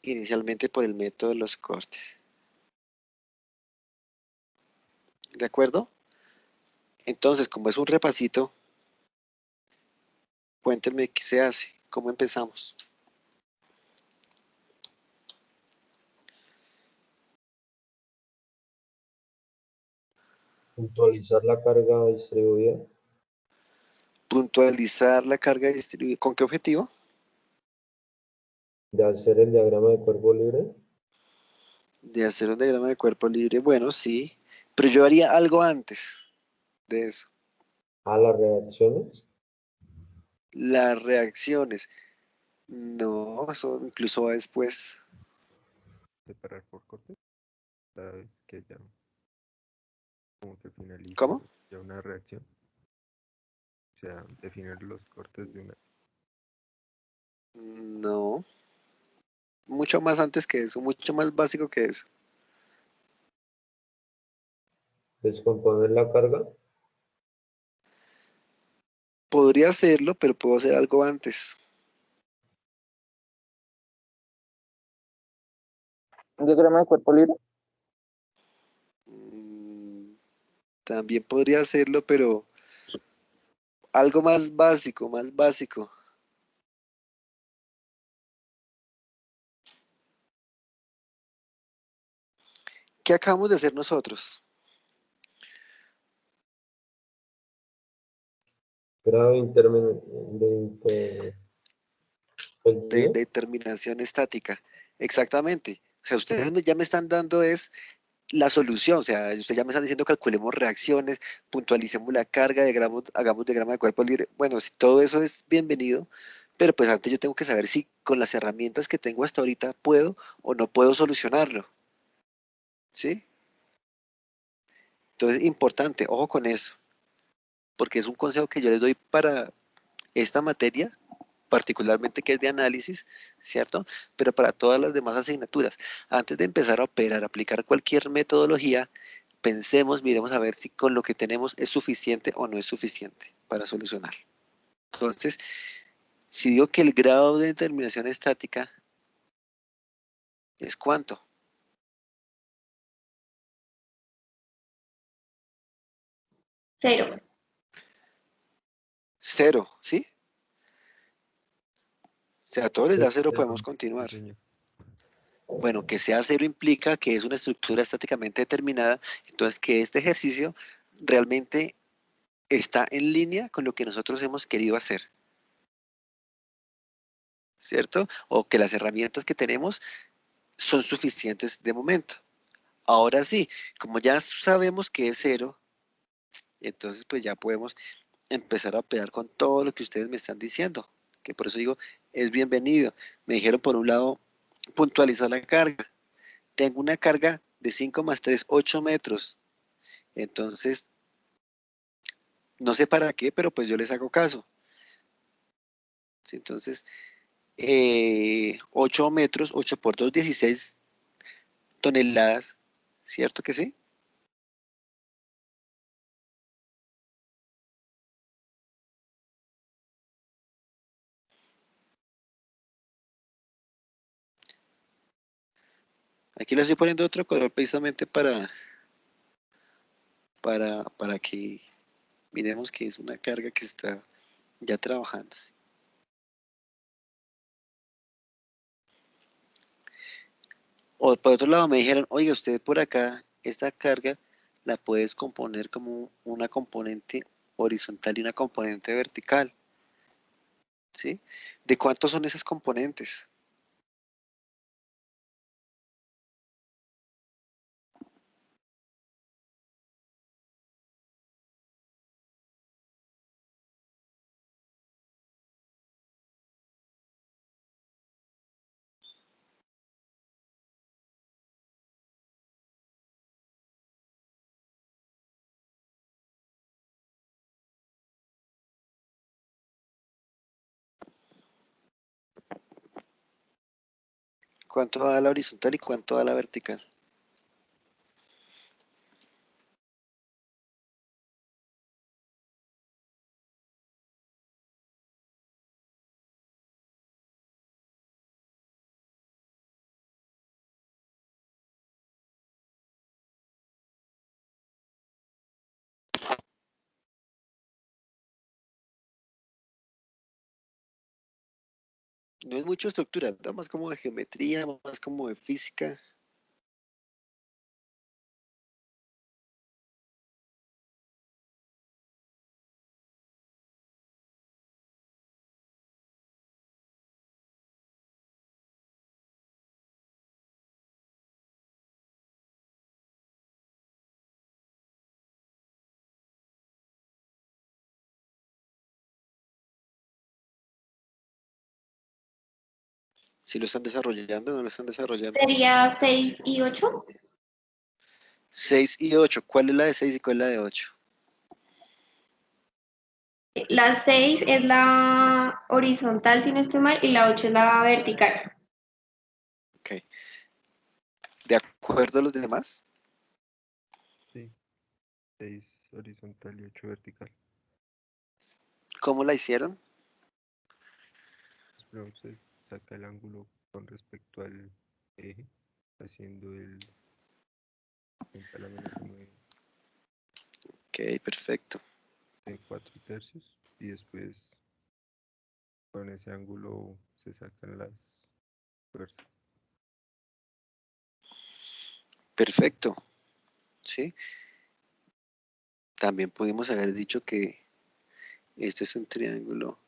[SPEAKER 1] inicialmente por el método de los cortes. ¿De acuerdo? Entonces, como es un repasito, cuéntenme qué se hace, cómo empezamos.
[SPEAKER 4] Puntualizar la carga distribuida.
[SPEAKER 1] Puntualizar la carga distribuida. ¿Con qué objetivo?
[SPEAKER 4] De hacer el diagrama de cuerpo libre.
[SPEAKER 1] De hacer un diagrama de cuerpo libre. Bueno, sí, pero yo haría algo antes de eso.
[SPEAKER 4] A las reacciones.
[SPEAKER 1] Las reacciones. No, eso incluso va después.
[SPEAKER 2] Separar por corte. Cada vez que ya como que finalice
[SPEAKER 1] ¿Cómo?
[SPEAKER 2] ya una reacción. O sea, definir los cortes de una.
[SPEAKER 1] No, mucho más antes que eso, mucho más básico que eso.
[SPEAKER 4] Descomponer la carga.
[SPEAKER 1] Podría hacerlo, pero puedo hacer algo antes.
[SPEAKER 5] ¿Un diagrama de cuerpo libre?
[SPEAKER 1] Mm, También podría hacerlo, pero algo más básico, más básico. ¿Qué acabamos de hacer nosotros?
[SPEAKER 4] Grado de
[SPEAKER 1] De
[SPEAKER 4] interferencia.
[SPEAKER 1] determinación estática. Exactamente. O sea, ustedes ya me están dando es la solución. O sea, ustedes ya me están diciendo calculemos reacciones, puntualicemos la carga, hagamos diagrama de cuerpo libre. Bueno, si todo eso es bienvenido, pero pues antes yo tengo que saber si con las herramientas que tengo hasta ahorita puedo o no puedo solucionarlo. ¿Sí? Entonces, importante, ojo con eso, porque es un consejo que yo les doy para esta materia, particularmente que es de análisis, ¿cierto? Pero para todas las demás asignaturas, antes de empezar a operar, aplicar cualquier metodología, pensemos, miremos a ver si con lo que tenemos es suficiente o no es suficiente para solucionar. Entonces, si digo que el grado de determinación estática es ¿cuánto?
[SPEAKER 6] 0.
[SPEAKER 1] 0, ¿sí? Si a todos les da 0, podemos
[SPEAKER 2] Sí,
[SPEAKER 1] continuar.
[SPEAKER 2] señor.
[SPEAKER 1] Bueno, que sea 0 implica que es una estructura estáticamente determinada, entonces que este ejercicio realmente está en línea con lo que nosotros hemos querido hacer, ¿cierto? O que las herramientas que tenemos son suficientes de momento. Ahora sí, como ya sabemos que es 0, entonces pues ya podemos empezar a operar con todo lo que ustedes me están diciendo, que por eso digo, es bienvenido. Me dijeron por un lado, puntualizar la carga. Tengo una carga de 5 más 3, 8 metros. Entonces, no sé para qué, pero pues yo les hago caso. ¿Sí? Entonces, 8 metros, 8 por 2, 16 toneladas, ¿cierto que sí? Aquí le estoy poniendo otro color precisamente para que miremos que es una carga que está ya trabajándose. O por otro lado me dijeron, oiga, usted por acá, esta carga la puedes componer como una componente horizontal y una componente vertical, ¿sí? ¿De cuántos son esas componentes? ¿Cuánto da la horizontal y cuánto da la vertical? No es mucha estructura, nada más como de geometría, más como de física. Si lo están desarrollando, no lo están desarrollando.
[SPEAKER 6] Sería 6 y 8.
[SPEAKER 1] 6 y 8. ¿Cuál es la de 6 y cuál es la de 8?
[SPEAKER 6] La 6 es la horizontal, si no estoy mal, y la 8 es la vertical.
[SPEAKER 1] Ok. ¿De acuerdo a los demás?
[SPEAKER 2] Sí, 6 horizontal y 8 vertical.
[SPEAKER 1] ¿Cómo la hicieron?
[SPEAKER 2] Pero se saca el ángulo con respecto al eje, haciendo el 30 a la menos 1
[SPEAKER 1] Ok, perfecto.
[SPEAKER 2] de 4 tercios. Y después con ese ángulo se sacan las fuerzas.
[SPEAKER 1] Perfecto. ¿Sí? También pudimos haber dicho que este es un triángulo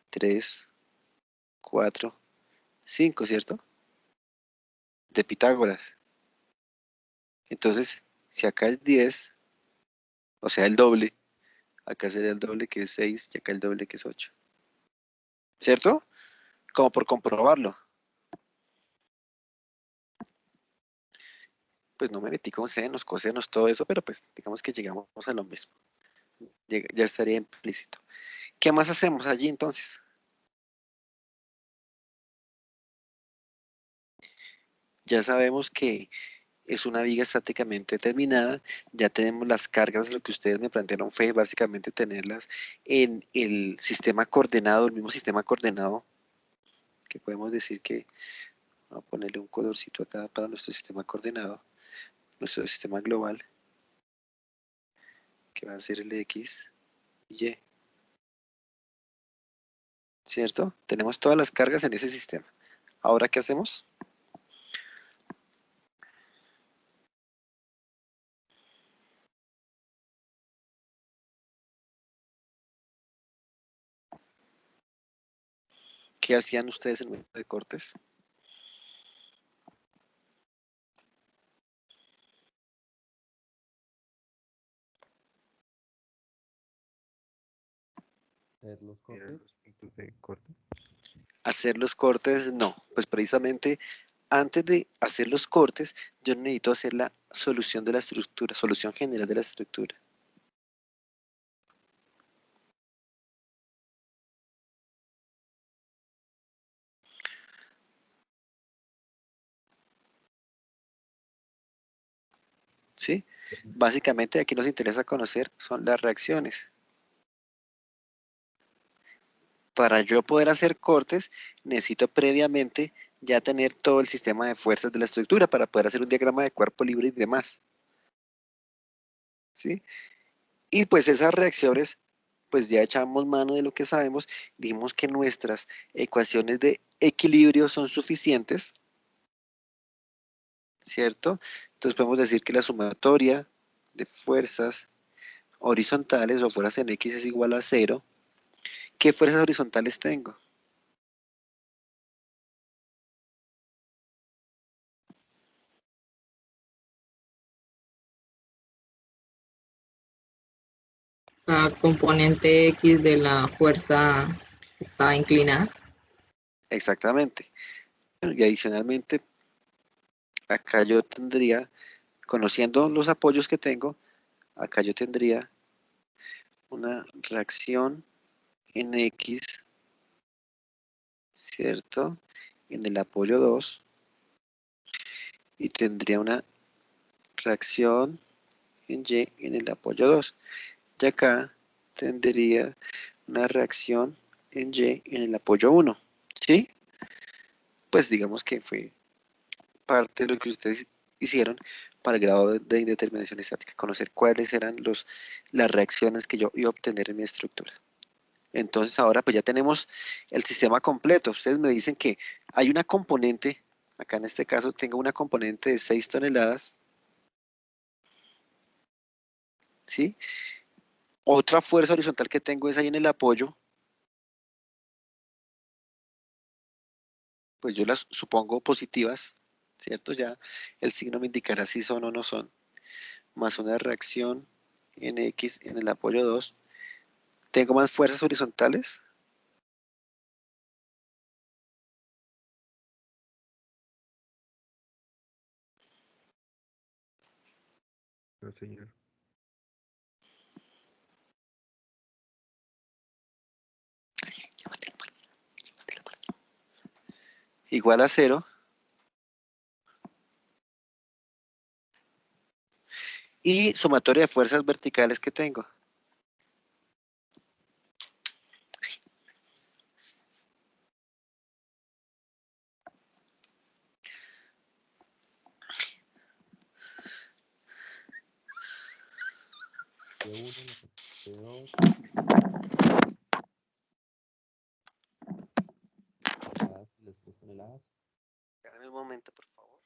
[SPEAKER 1] 3, 4, 5, ¿cierto? De Pitágoras. Entonces, si acá es 10, o sea, el doble, acá sería el doble que es 6 y acá el doble que es 8. ¿Cierto? Como por comprobarlo. Pues no me metí con senos, cosenos, todo eso, pero pues digamos que llegamos a lo mismo. Ya estaría implícito. ¿Qué más hacemos allí entonces? Ya sabemos que es una viga estáticamente determinada, ya tenemos las cargas, lo que ustedes me plantearon fue básicamente tenerlas en el sistema coordenado, el mismo sistema coordenado, que podemos decir que, vamos a ponerle un colorcito acá para nuestro sistema coordenado, nuestro sistema global, que va a ser el de X y Y, ¿cierto? Tenemos todas las cargas en ese sistema. Ahora, ¿qué hacemos? ¿Qué hacían ustedes en el método de cortes?
[SPEAKER 3] Hacer los
[SPEAKER 2] Mirar
[SPEAKER 3] cortes.
[SPEAKER 2] los puntos de corte.
[SPEAKER 1] Hacer los cortes, no, pues precisamente antes de hacer los cortes, yo necesito hacer la solución de la estructura, solución general de la estructura. ¿Sí? Básicamente aquí nos interesa conocer son las reacciones. Para yo poder hacer cortes, necesito previamente ya tener todo el sistema de fuerzas de la estructura para poder hacer un diagrama de cuerpo libre y demás. ¿Sí? Y pues esas reacciones, pues ya echamos mano de lo que sabemos, dijimos que nuestras ecuaciones de equilibrio son suficientes, ¿cierto? Entonces podemos decir que la sumatoria de fuerzas horizontales o fuerzas en X es igual a 0. ¿Qué fuerzas horizontales tengo?
[SPEAKER 5] La componente X de la fuerza está inclinada.
[SPEAKER 1] Exactamente. Y adicionalmente, acá yo tendría, conociendo los apoyos que tengo, acá yo tendría una reacción en X, ¿cierto? en el apoyo 2 y tendría una reacción en Y en el apoyo 2. Y acá tendría una reacción en Y en el apoyo 1. ¿Sí? Pues digamos que fue parte de lo que ustedes hicieron para el grado de indeterminación estática, conocer cuáles eran las reacciones que yo iba a obtener en mi estructura. Entonces ahora pues ya tenemos el sistema completo. Ustedes me dicen que hay una componente, acá en este caso tengo una componente de 6 toneladas, ¿sí? Otra fuerza horizontal que tengo es ahí en el apoyo, pues yo las supongo positivas, ¿cierto? Ya el signo me indicará si son o no son, más una reacción en X en el apoyo 2. Tengo más fuerzas horizontales.
[SPEAKER 2] No, señor.
[SPEAKER 1] Igual a 0. Y sumatoria de fuerzas verticales que tengo.
[SPEAKER 2] P1, P2,
[SPEAKER 3] Las 3 toneladas.
[SPEAKER 1] Espérame un momento, por favor.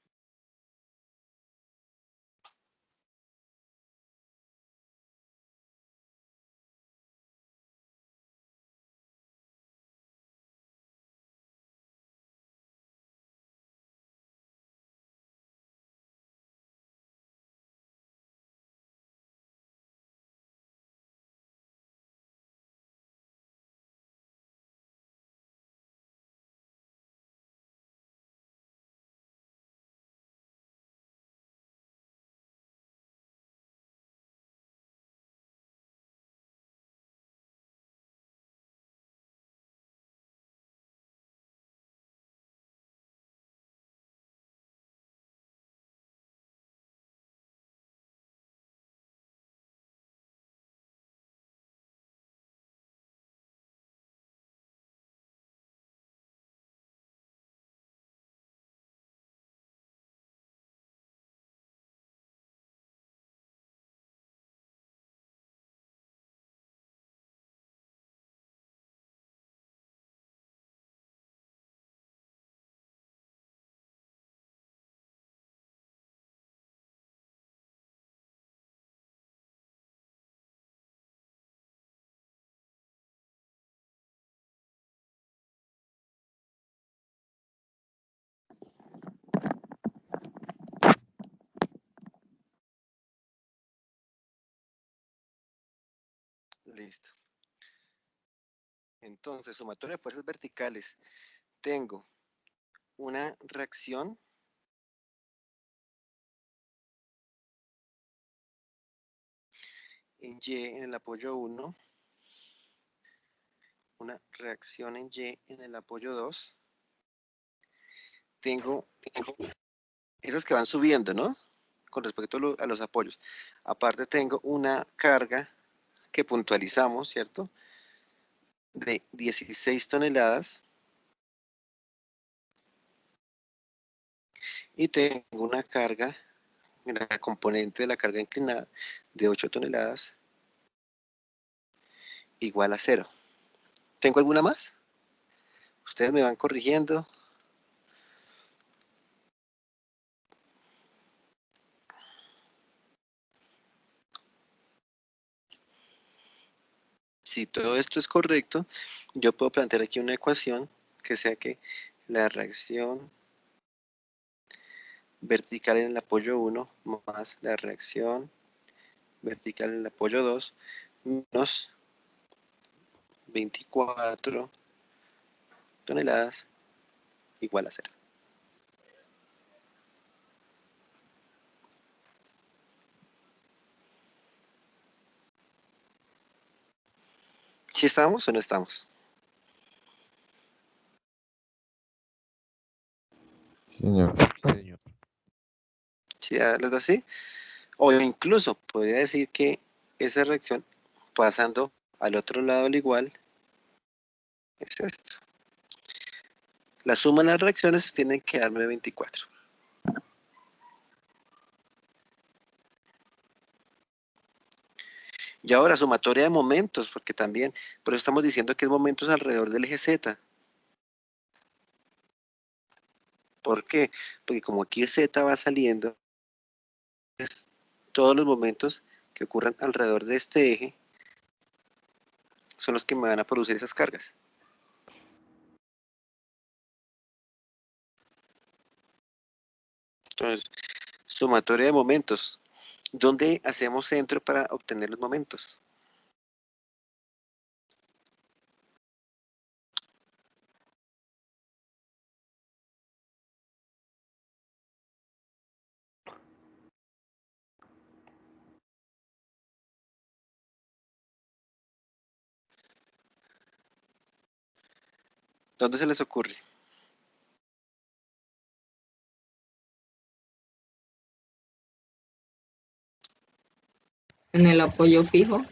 [SPEAKER 1] Listo. Entonces, sumatoria de fuerzas verticales. Tengo una reacción en Y en el apoyo 1, una reacción en Y en el apoyo 2. Tengo esas que van subiendo, ¿no? Con respecto a los apoyos. Aparte tengo una carga que puntualizamos, ¿cierto? De 16 toneladas. Y tengo una carga, la componente de la carga inclinada de 8 toneladas igual a 0. ¿Tengo alguna más? Ustedes me van corrigiendo. Si todo esto es correcto, yo puedo plantear aquí una ecuación que sea que la reacción vertical en el apoyo 1 más la reacción vertical en el apoyo 2 menos 24 toneladas igual a 0. ¿Sí estamos o no estamos?
[SPEAKER 7] Señor.
[SPEAKER 3] Sí, señor.
[SPEAKER 1] ¿Sí les da así? O incluso podría decir que esa reacción pasando al otro lado al igual es esto. La suma de las reacciones tiene que darme 24. Y ahora sumatoria de momentos, porque también, por eso estamos diciendo que es momentos alrededor del eje Z. ¿Por qué? Porque como aquí Z va saliendo, es todos los momentos que ocurran alrededor de este eje son los que me van a producir esas cargas. Entonces, sumatoria de momentos. ¿Dónde hacemos centro para obtener los momentos? ¿Dónde se les ocurre?
[SPEAKER 5] En el apoyo fijo.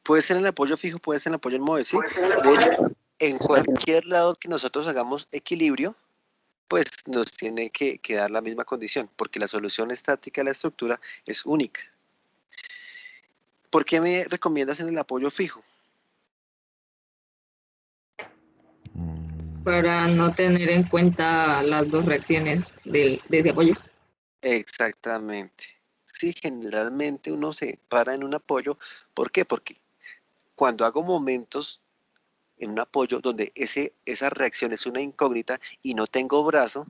[SPEAKER 1] Puede ser en el apoyo fijo, puede ser en el apoyo en móvil, ¿sí? De hecho, en cualquier lado que nosotros hagamos equilibrio, pues nos tiene que dar la misma condición, porque la solución estática de la estructura es única. ¿Por qué me recomiendas en el apoyo fijo?
[SPEAKER 5] Para no tener en cuenta las dos reacciones de ese apoyo.
[SPEAKER 1] Exactamente. Sí, generalmente uno se para en un apoyo. ¿Por qué? Porque cuando hago momentos en un apoyo donde esa reacción es una incógnita y no tengo brazo,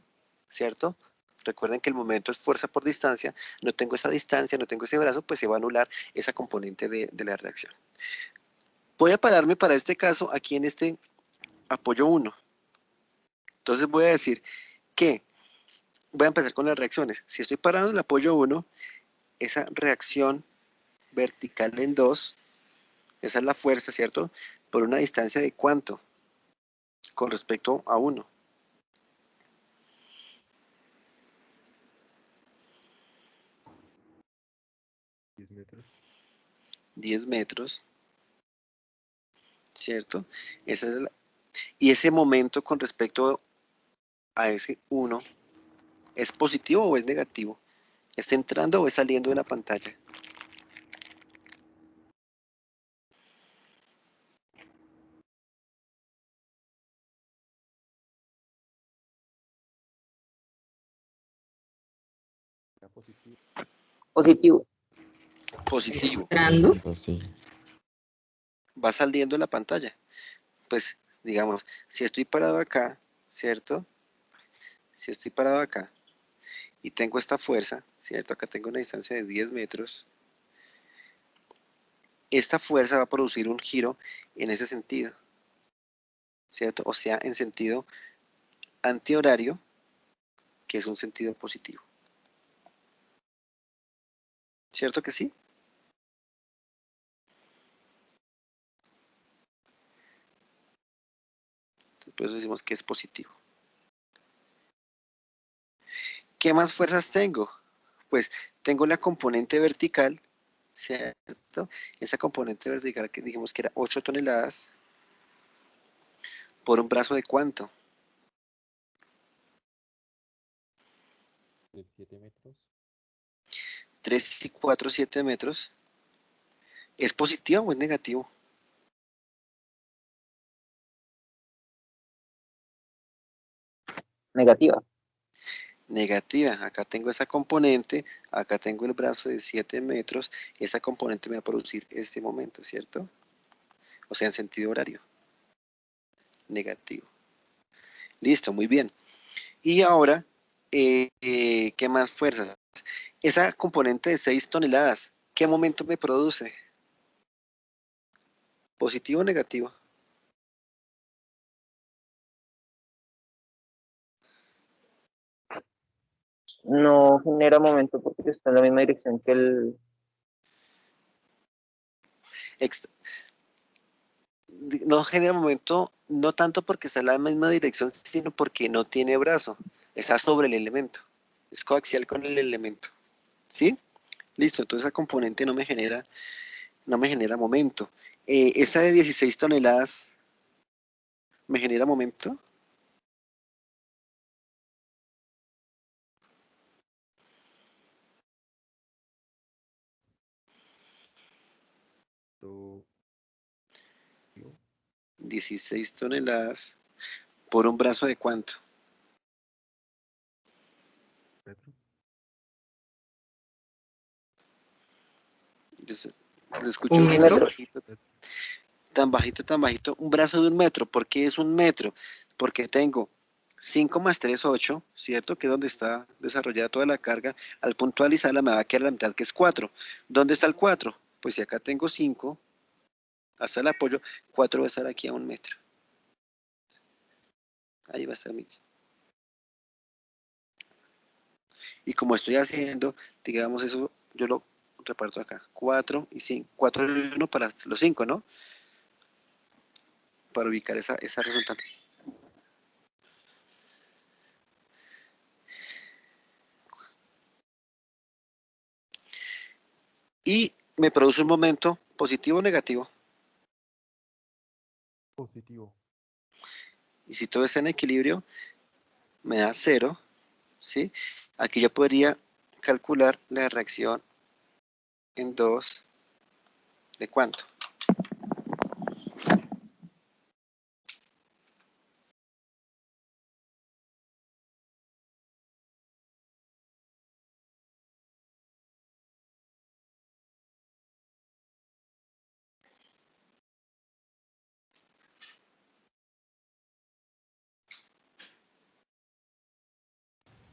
[SPEAKER 1] ¿cierto? Recuerden que el momento es fuerza por distancia, no tengo esa distancia, no tengo ese brazo, pues se va a anular esa componente de la reacción. Voy a pararme para este caso aquí en este apoyo 1. Entonces voy a decir que voy a empezar con las reacciones. Si estoy parado en el apoyo 1, esa reacción vertical en 2, esa es la fuerza, ¿cierto? Por una distancia de ¿cuánto? Con respecto a 1.
[SPEAKER 2] 10 metros.
[SPEAKER 1] 10 metros, ¿cierto? Esa es y ese momento con respecto a ese 1, ¿es positivo o es negativo? ¿Está entrando o es saliendo de la pantalla?
[SPEAKER 3] Positivo.
[SPEAKER 8] Positivo.
[SPEAKER 1] Positivo.
[SPEAKER 5] Entrando.
[SPEAKER 7] Sí.
[SPEAKER 1] Va saliendo de la pantalla. Pues, digamos, si estoy parado acá, ¿cierto? Si estoy parado acá y tengo esta fuerza, ¿cierto? Acá tengo una distancia de 10 metros. Esta fuerza va a producir un giro en ese sentido, ¿cierto? O sea, en sentido antihorario, que es un sentido positivo. ¿Cierto que sí? Entonces, por eso decimos que es positivo. ¿Qué más fuerzas tengo? Pues tengo la componente vertical, ¿cierto? Esa componente vertical que dijimos que era 8 toneladas por un brazo de ¿cuánto?
[SPEAKER 3] De 7 metros.
[SPEAKER 1] 3 y 4, 7 metros. ¿Es positivo o es negativo?
[SPEAKER 8] Negativa.
[SPEAKER 1] Negativa. Acá tengo esa componente, acá tengo el brazo de 7 metros, esa componente me va a producir este momento, ¿cierto? O sea, en sentido horario. Negativo. Listo, muy bien. Y ahora, ¿qué más fuerzas? Esa componente de 6 toneladas, ¿qué momento me produce? ¿Positivo o negativo?
[SPEAKER 8] No genera momento porque está en la misma dirección que el...
[SPEAKER 1] No genera momento no tanto porque está en la misma dirección, sino porque no tiene brazo. Está sobre el elemento. Es coaxial con el elemento. ¿Sí? Listo, entonces esa componente no me genera momento. Esa de 16 toneladas, ¿me genera momento?
[SPEAKER 2] Esto, digo,
[SPEAKER 1] 16 toneladas por un brazo de cuánto.
[SPEAKER 2] metro.
[SPEAKER 1] Lo escucho
[SPEAKER 5] ¿Un
[SPEAKER 1] tan
[SPEAKER 5] metro?
[SPEAKER 1] bajito, tan bajito, tan bajito. Un brazo de 1 metro. ¿Por qué es 1 metro? Porque tengo 5 más 3, 8, ¿cierto? Que es donde está desarrollada toda la carga. Al puntualizarla me va a quedar la mitad, que es 4. ¿Dónde está el 4? Pues si acá tengo 5, hasta el apoyo, 4 va a estar aquí a 1 metro. Ahí va a estar mi. Y como estoy haciendo, digamos eso, yo lo reparto acá. 4 y 5. 4 y 1 para los 5, ¿no? Para ubicar esa resultante. Y me produce un momento positivo o negativo.
[SPEAKER 2] Positivo.
[SPEAKER 1] Y si todo está en equilibrio, me da 0, ¿sí? Aquí yo podría calcular la reacción en 2 de cuánto.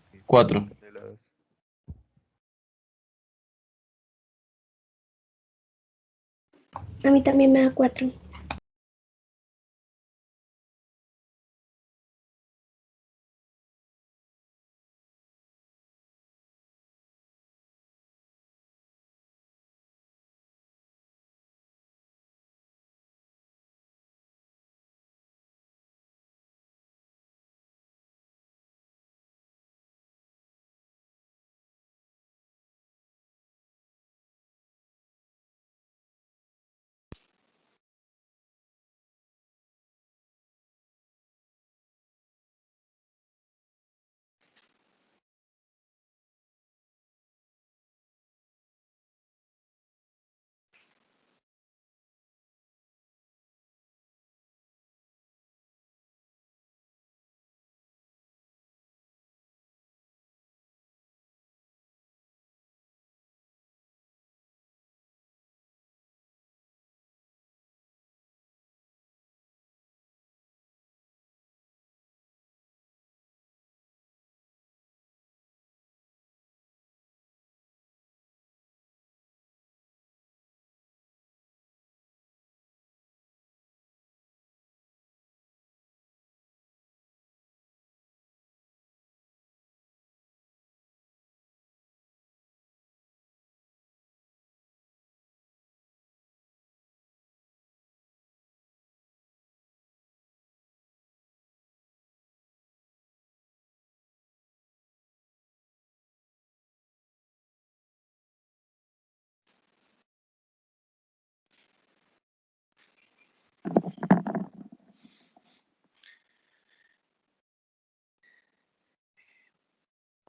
[SPEAKER 2] Ok,
[SPEAKER 9] 4.
[SPEAKER 2] toneladas.
[SPEAKER 6] A mí también me da 4.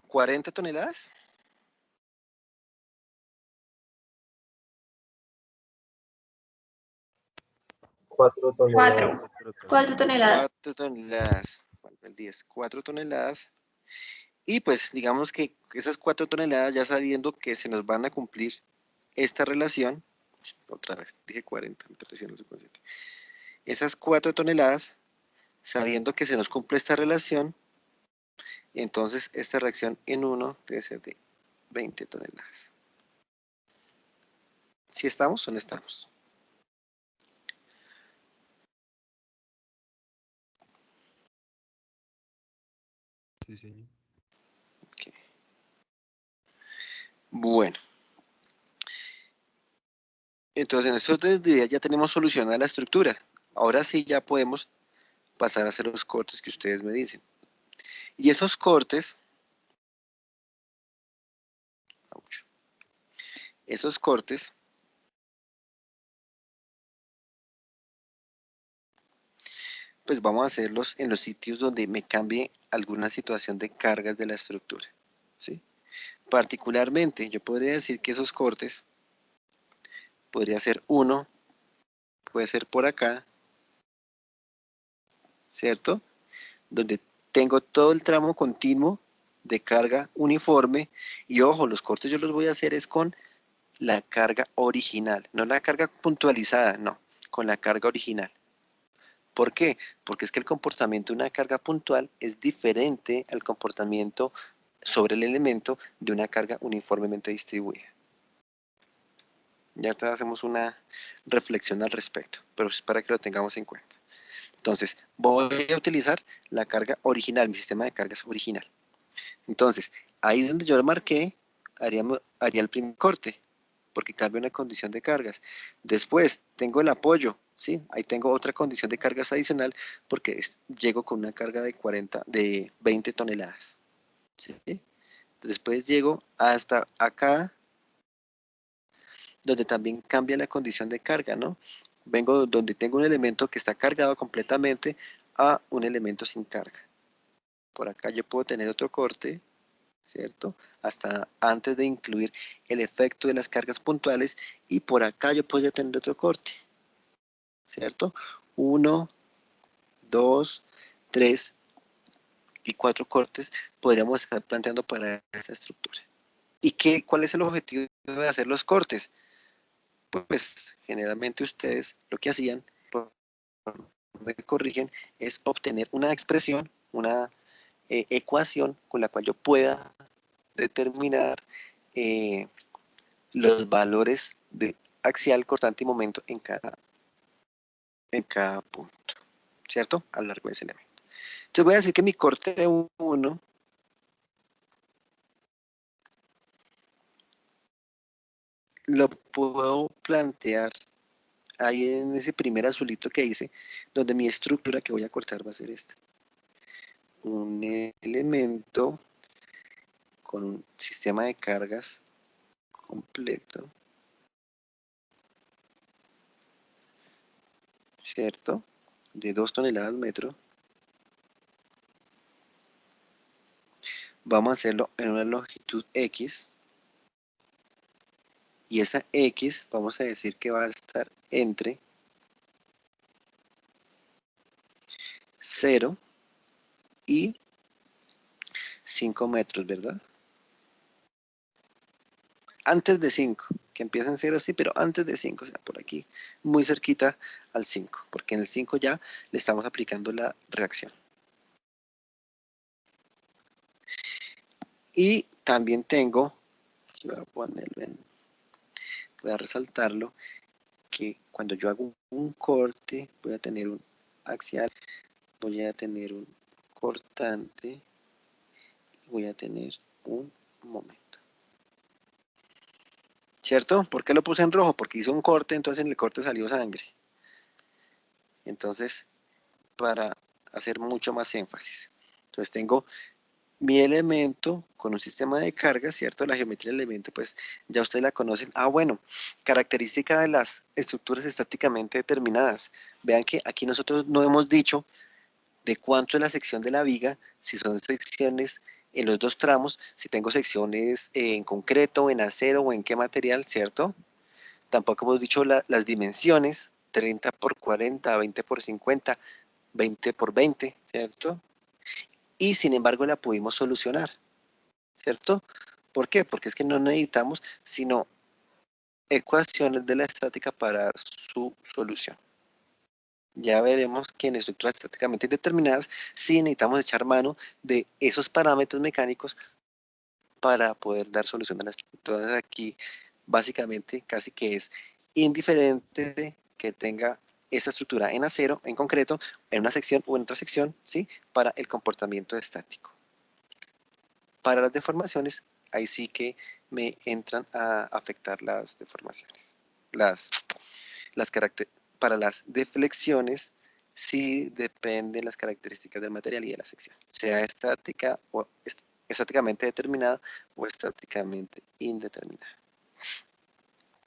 [SPEAKER 1] ¿40 toneladas?
[SPEAKER 4] Cuatro toneladas.
[SPEAKER 6] 4 toneladas.
[SPEAKER 1] 4 toneladas. Falta el 10. 4 toneladas. Y pues digamos que esas 4 toneladas, ya sabiendo que se nos van a cumplir esta relación, otra vez, dije 40, me traicionó el subconsciente. Esas 4 toneladas, sabiendo que se nos cumple esta relación, entonces esta reacción en 1 debe ser de 20 toneladas. ¿Sí estamos o no estamos?
[SPEAKER 2] Sí, señor.
[SPEAKER 1] Ok. Bueno. Entonces en estos 3 días ya tenemos solucionada la estructura. Ahora sí ya podemos pasar a hacer los cortes que ustedes me dicen. Y esos cortes, pues vamos a hacerlos en los sitios donde me cambie alguna situación de cargas de la estructura, ¿sí? Particularmente, yo podría decir que esos cortes podría ser uno, puede ser por acá, ¿cierto? Donde tengo todo el tramo continuo de carga uniforme y ojo, los cortes yo los voy a hacer es con la carga original, no la carga puntualizada, no, con la carga original. ¿Por qué? Porque es que el comportamiento de una carga puntual es diferente al comportamiento sobre el elemento de una carga uniformemente distribuida. Ya ahorita hacemos una reflexión al respecto, pero es para que lo tengamos en cuenta. Entonces, voy a utilizar la carga original, mi sistema de cargas original. Entonces, ahí es donde yo lo marqué, haría el primer corte, porque cambia una condición de cargas. Después, tengo el apoyo, ¿sí? Ahí tengo otra condición de cargas adicional, porque llego con una carga de 20 toneladas, ¿sí? Después llego hasta acá, donde también cambia la condición de carga, ¿no? Vengo donde tengo un elemento que está cargado completamente a un elemento sin carga. Por acá yo puedo tener otro corte, ¿cierto? Hasta antes de incluir el efecto de las cargas puntuales, y por acá yo podría tener otro corte, ¿cierto? 1, 2, 3 y 4 cortes podríamos estar planteando para esta estructura. ¿Y cuál es el objetivo de hacer los cortes? Pues generalmente ustedes lo que hacían, me corrigen, es obtener una expresión, una ecuación con la cual yo pueda determinar los valores de axial, cortante y momento en cada punto, ¿cierto? A lo largo de ese elemento. Entonces voy a decir que mi corte de 1 lo puedo plantear ahí en ese primer azulito que hice, donde mi estructura que voy a cortar va a ser esta. Un elemento con un sistema de cargas completo, ¿cierto? De 2 toneladas metro. Vamos a hacerlo en una longitud X. Y esa X vamos a decir que va a estar entre 0 y 5 metros, ¿verdad? Antes de 5, que empieza en 0 sí, pero antes de 5, o sea, por aquí, muy cerquita al 5, porque en el 5 ya le estamos aplicando la reacción. Y también tengo, voy a resaltarlo, que cuando yo hago un corte, voy a tener un axial, voy a tener un cortante, y voy a tener un momento. ¿Cierto? ¿Por qué lo puse en rojo? Porque hice un corte, entonces en el corte salió sangre. Entonces, para hacer mucho más énfasis. Entonces tengo mi elemento con un sistema de carga, ¿cierto? La geometría del elemento, pues ya ustedes la conocen. Ah, bueno, característica de las estructuras estáticamente determinadas. Vean que aquí nosotros no hemos dicho de cuánto es la sección de la viga, si son secciones en los dos tramos, si tengo secciones en concreto, en acero o en qué material, ¿cierto? Tampoco hemos dicho las dimensiones, 30 por 40, 20 por 50, 20 por 20, ¿cierto? Y sin embargo la pudimos solucionar, ¿cierto? ¿Por qué? Porque es que no necesitamos sino ecuaciones de la estática para su solución. Ya veremos que en estructuras estáticamente determinadas sí necesitamos echar mano de esos parámetros mecánicos para poder dar solución a la estructura. Entonces aquí básicamente casi que es indiferente que tenga esta estructura en acero, en concreto, en una sección o en otra sección, ¿sí? Para el comportamiento estático. Para las deformaciones, ahí sí que me entran a afectar las deformaciones. Para las deflexiones, Sí, depende de las características del material y de la sección, sea estática o estáticamente determinada o estáticamente indeterminada.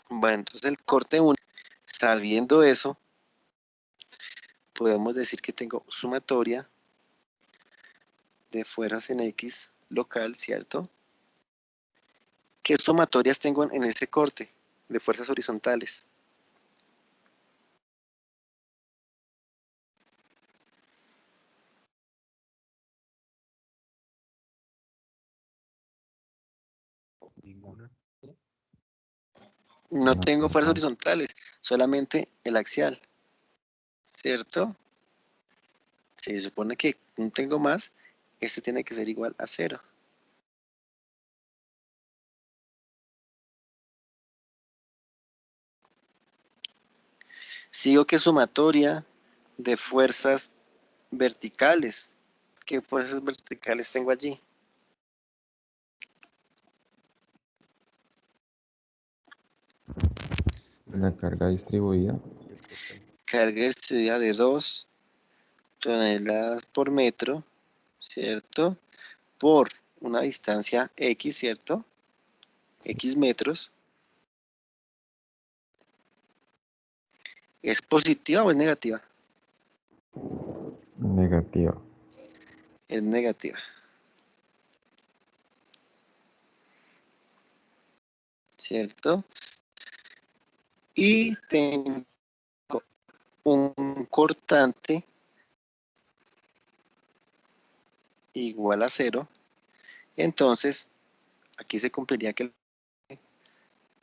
[SPEAKER 1] Bueno, entonces el corte 1, sabiendo eso, podemos decir que tengo sumatoria de fuerzas en X local, ¿cierto? ¿Qué sumatorias tengo en ese corte de fuerzas horizontales?
[SPEAKER 2] Ninguna.
[SPEAKER 1] No
[SPEAKER 7] No
[SPEAKER 1] tengo fuerzas
[SPEAKER 7] tengo.
[SPEAKER 1] horizontales, solamente el axial, ¿cierto? Se supone que no tengo más, este tiene que ser igual a 0. Sigo que sumatoria de fuerzas verticales. ¿Qué fuerzas verticales tengo allí?
[SPEAKER 7] La carga distribuida.
[SPEAKER 2] El cortante.
[SPEAKER 1] Carga distribuida de 2 toneladas por metro, ¿cierto? Por una distancia X, ¿cierto? X metros. ¿Es positiva o es negativa?
[SPEAKER 7] Negativa.
[SPEAKER 1] Es negativa. ¿Cierto? Y tengo un cortante igual a 0. Entonces, aquí se cumpliría que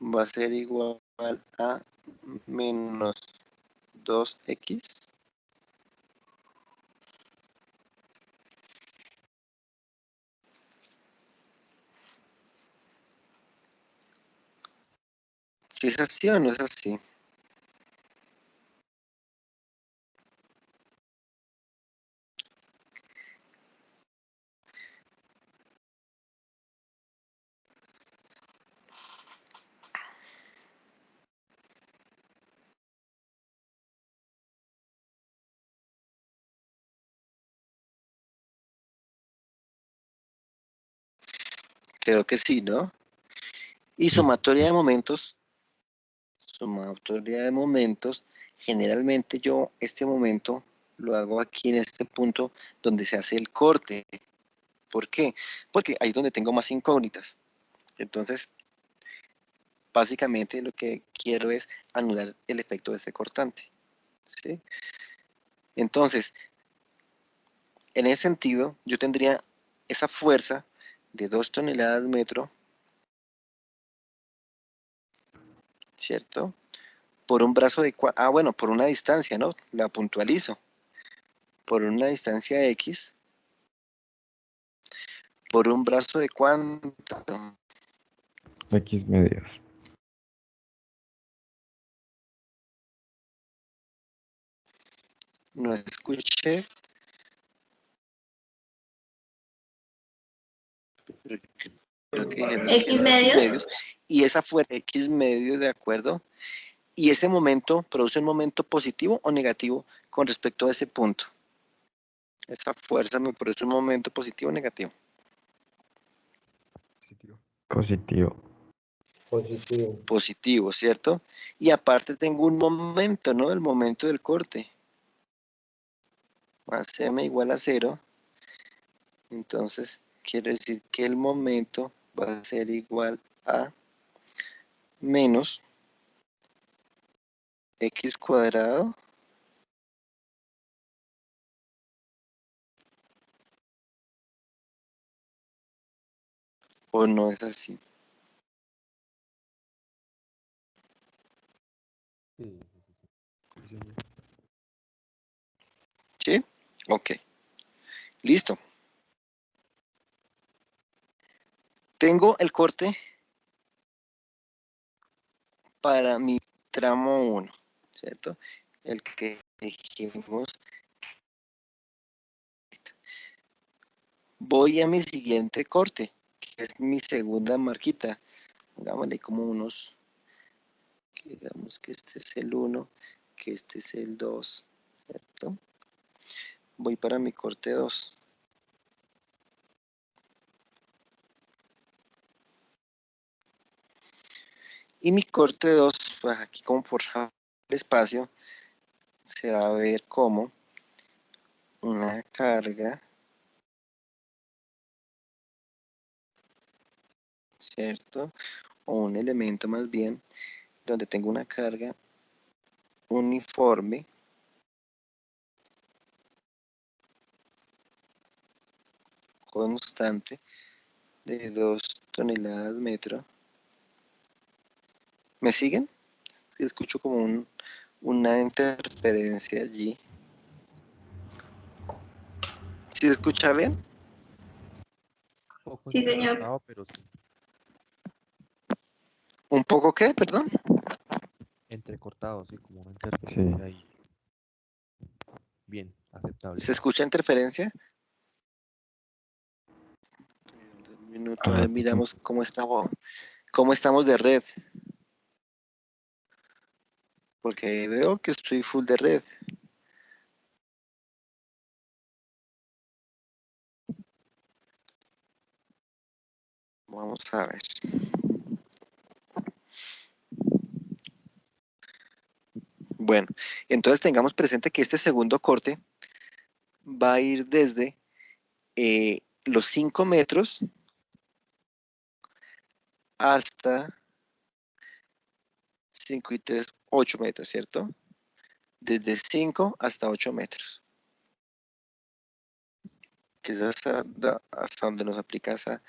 [SPEAKER 1] va a ser igual a menos 2x. Si es así o no es así. Creo que sí, ¿no? Y sumatoria de momentos. Sumatoria de momentos. Generalmente yo este momento lo hago aquí en este punto donde se hace el corte. ¿Por qué? Porque ahí es donde tengo más incógnitas. Entonces, básicamente lo que quiero es anular el efecto de este cortante. ¿Sí? Entonces, en ese sentido, yo tendría esa fuerza de 2 toneladas metro, ¿cierto? Por un brazo de... bueno, por una distancia, ¿no? La puntualizo. Por una distancia X, por un brazo de cuánto.
[SPEAKER 7] X medios.
[SPEAKER 1] No escuché. Creo que dijeron
[SPEAKER 6] X medios.
[SPEAKER 1] y esa fue X medios, ¿de acuerdo? Y ese momento produce un momento positivo o negativo con respecto a ese punto. Esa fuerza me produce un momento positivo o negativo.
[SPEAKER 2] Positivo.
[SPEAKER 7] Positivo.
[SPEAKER 4] Positivo.
[SPEAKER 1] Positivo, ¿cierto? Y aparte tengo un momento, ¿no? El momento del corte. Más m igual a 0. Entonces, quiere decir que el momento va a ser igual a menos x cuadrado o no es así.
[SPEAKER 2] Sí, señor.
[SPEAKER 1] ¿Sí? Ok. Listo. Tengo el corte para mi tramo 1, ¿cierto? El que dijimos. Voy a mi siguiente corte, que es mi segunda marquita. Pongámosle como unos, digamos que este es el 1, que este es el 2, ¿cierto? Voy para mi corte 2. Y mi corte 2, pues aquí como por el espacio, se va a ver como una carga, ¿cierto? O un elemento más bien, donde tengo una carga uniforme constante de 2 toneladas metro. ¿Me siguen? Escucho como una interferencia allí. ¿Sí se escucha bien?
[SPEAKER 3] Un poco
[SPEAKER 6] Sí, señor.
[SPEAKER 3] entrecortado, pero sí.
[SPEAKER 1] ¿Un poco qué? Perdón.
[SPEAKER 3] Entrecortado, sí, como una interferencia ahí. Bien, aceptable.
[SPEAKER 1] ¿Se escucha interferencia? Un minuto, a ver, miramos cómo estamos de red. Porque veo que estoy full de red. Vamos a ver. Bueno, entonces tengamos presente que este segundo corte va a ir desde los 5 metros hasta 5 y 3, 8 metros, ¿cierto? Desde 5 hasta 8 metros. Que es hasta donde nos aplica esa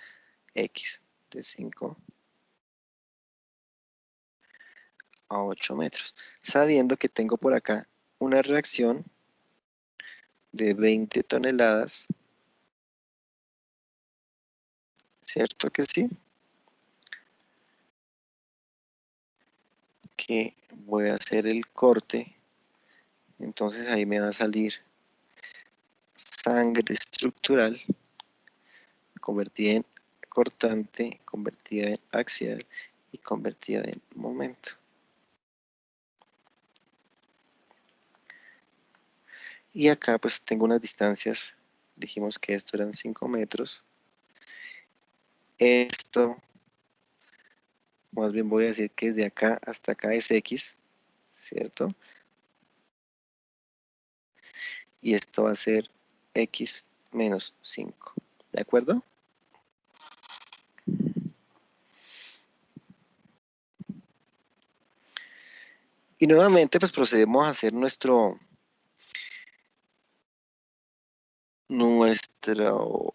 [SPEAKER 1] X. De 5 a 8 metros. Sabiendo que tengo por acá una reacción de 20 toneladas. ¿Cierto que sí? Que voy a hacer el corte. Entonces ahí me va a salir sangre estructural convertida en cortante, convertida en axial y convertida en momento. Y acá pues tengo unas distancias, dijimos que esto eran 5 metros. Esto, más bien voy a decir que de acá hasta acá es X, ¿cierto? Y esto va a ser X menos 5, ¿de acuerdo? Y nuevamente pues procedemos a hacer nuestro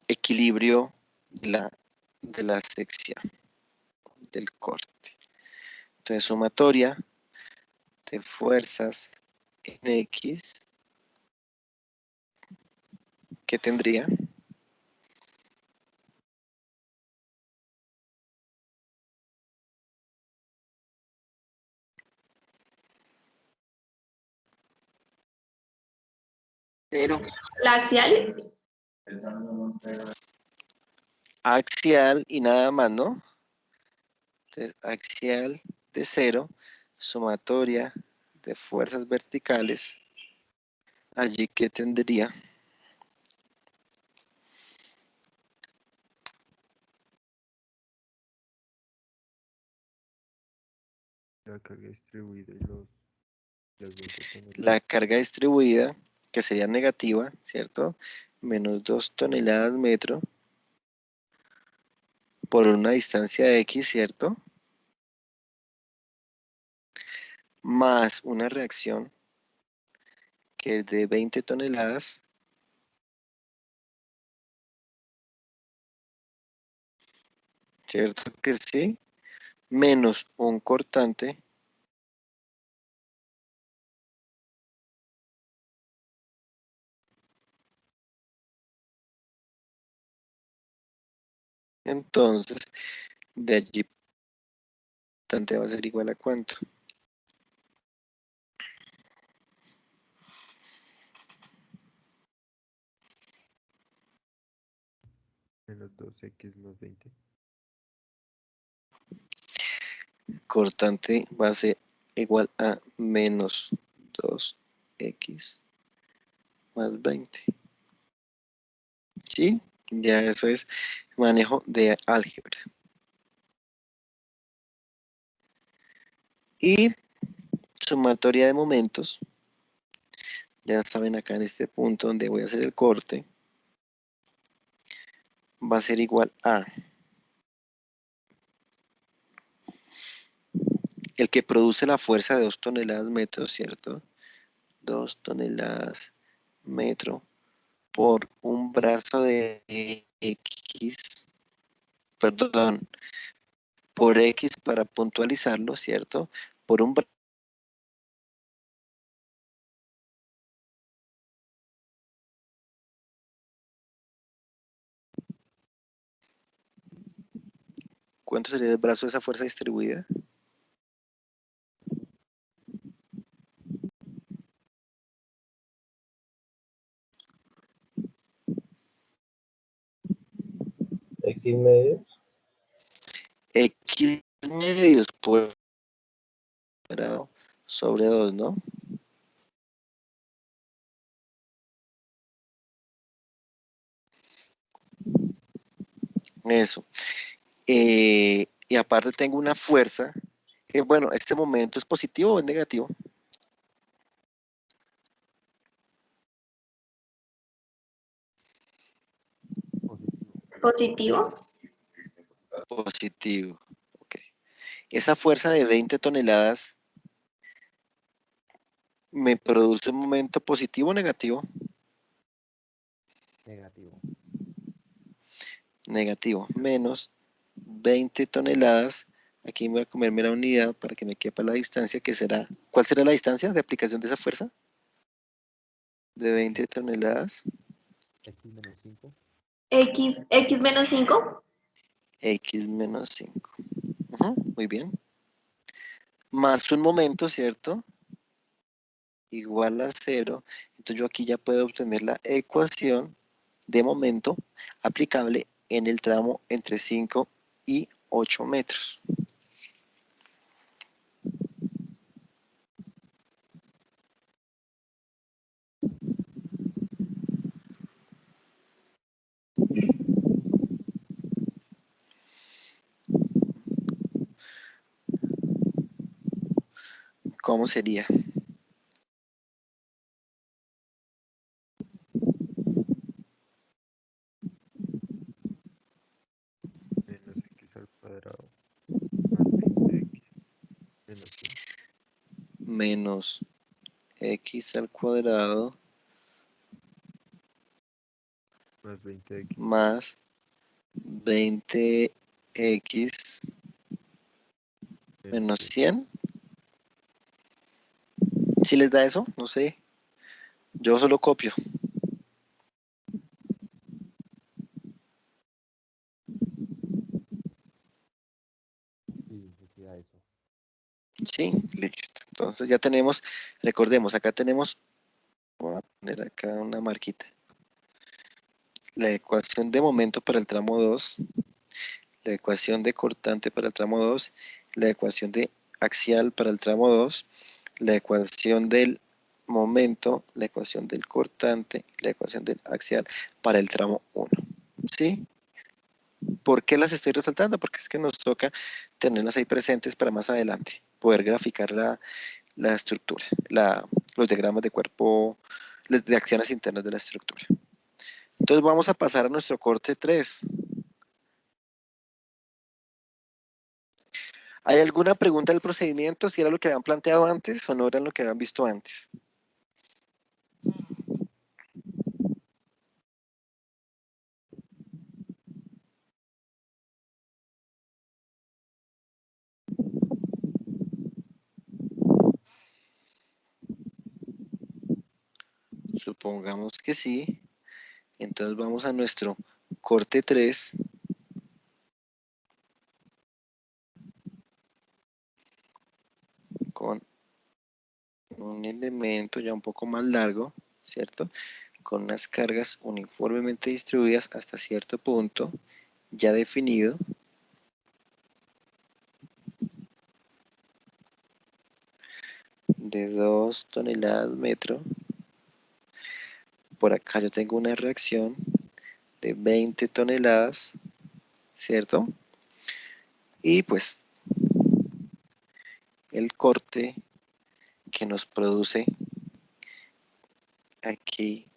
[SPEAKER 1] equilibrio de la sección del corte. Entonces, sumatoria de fuerzas en X, ¿qué tendría?
[SPEAKER 5] Cero.
[SPEAKER 6] La axial,
[SPEAKER 1] Axial y nada más, ¿no? Entonces, axial de 0, sumatoria de fuerzas verticales, allí ¿qué tendría?
[SPEAKER 2] La carga distribuida y las 20
[SPEAKER 1] La
[SPEAKER 2] toneladas.
[SPEAKER 1] carga distribuida, que sería negativa, ¿cierto? Menos 2 toneladas metro por una distancia de X, ¿cierto? Más una reacción que es de 20 toneladas, ¿cierto que sí? Menos un cortante entonces de allí cortante va a ser igual a ¿cuánto?
[SPEAKER 2] Menos 2X más 20.
[SPEAKER 1] Cortante va a ser igual a menos 2x más 20. ¿Sí? Ya eso es manejo de álgebra. Y sumatoria de momentos. Ya saben acá en este punto donde voy a hacer el corte. Va a ser igual a el que produce la fuerza de 2 toneladas metro, ¿cierto? 2 toneladas metro por un brazo de X, perdón, por X para puntualizarlo, ¿cierto? Por un brazo. ¿Cuánto sería el brazo de esa fuerza distribuida?
[SPEAKER 4] X medios.
[SPEAKER 1] X medios por cuadrado sobre 2, ¿no? Eso. Y aparte tengo una fuerza. Bueno, ¿este momento es positivo o es negativo?
[SPEAKER 6] Positivo.
[SPEAKER 1] Positivo. Ok. Esa fuerza de 20 toneladas me produce un momento positivo o negativo.
[SPEAKER 3] Negativo.
[SPEAKER 1] Negativo. Menos 20 toneladas. Aquí voy a comerme la unidad para que me quepa la distancia, que será. ¿Cuál será la distancia de aplicación de esa fuerza? De 20 toneladas.
[SPEAKER 3] X menos 5.
[SPEAKER 6] X menos 5.
[SPEAKER 1] X menos 5. Muy bien. Más un momento, ¿cierto? Igual a 0. Entonces yo aquí ya puedo obtener la ecuación de momento aplicable en el tramo entre 5 y 8 metros. ¿Cómo sería?
[SPEAKER 2] Menos X al cuadrado más 20X menos 100.
[SPEAKER 1] Menos X al cuadrado
[SPEAKER 2] Más 20X
[SPEAKER 1] más 20X
[SPEAKER 2] menos
[SPEAKER 1] menos
[SPEAKER 2] 100.
[SPEAKER 1] 100. ¿Sí les da eso? No sé. Yo solo copio.
[SPEAKER 3] Sí, decía eso.
[SPEAKER 1] Sí, listo. Entonces ya tenemos, recordemos, acá tenemos, voy a poner acá una marquita. La ecuación de momento para el tramo 2, la ecuación de cortante para el tramo 2, la ecuación de axial para el tramo 2, la ecuación del momento, la ecuación del cortante, la ecuación del axial para el tramo 1. ¿Sí? ¿Por qué las estoy resaltando? Porque es que nos toca tenerlas ahí presentes para más adelante, poder graficar la estructura, los diagramas de cuerpo, de acciones internas de la estructura. Entonces vamos a pasar a nuestro corte 3. ¿Hay alguna pregunta del procedimiento? ¿Si era lo que habían planteado antes o no era lo que habían visto antes? Supongamos que sí. Entonces vamos a nuestro corte 3. Con un elemento ya un poco más largo, ¿cierto? Con unas cargas uniformemente distribuidas hasta cierto punto, ya definido. De 2 toneladas metro. Por acá yo tengo una reacción de 20 toneladas, ¿cierto? Y pues el corte que nos produce aquí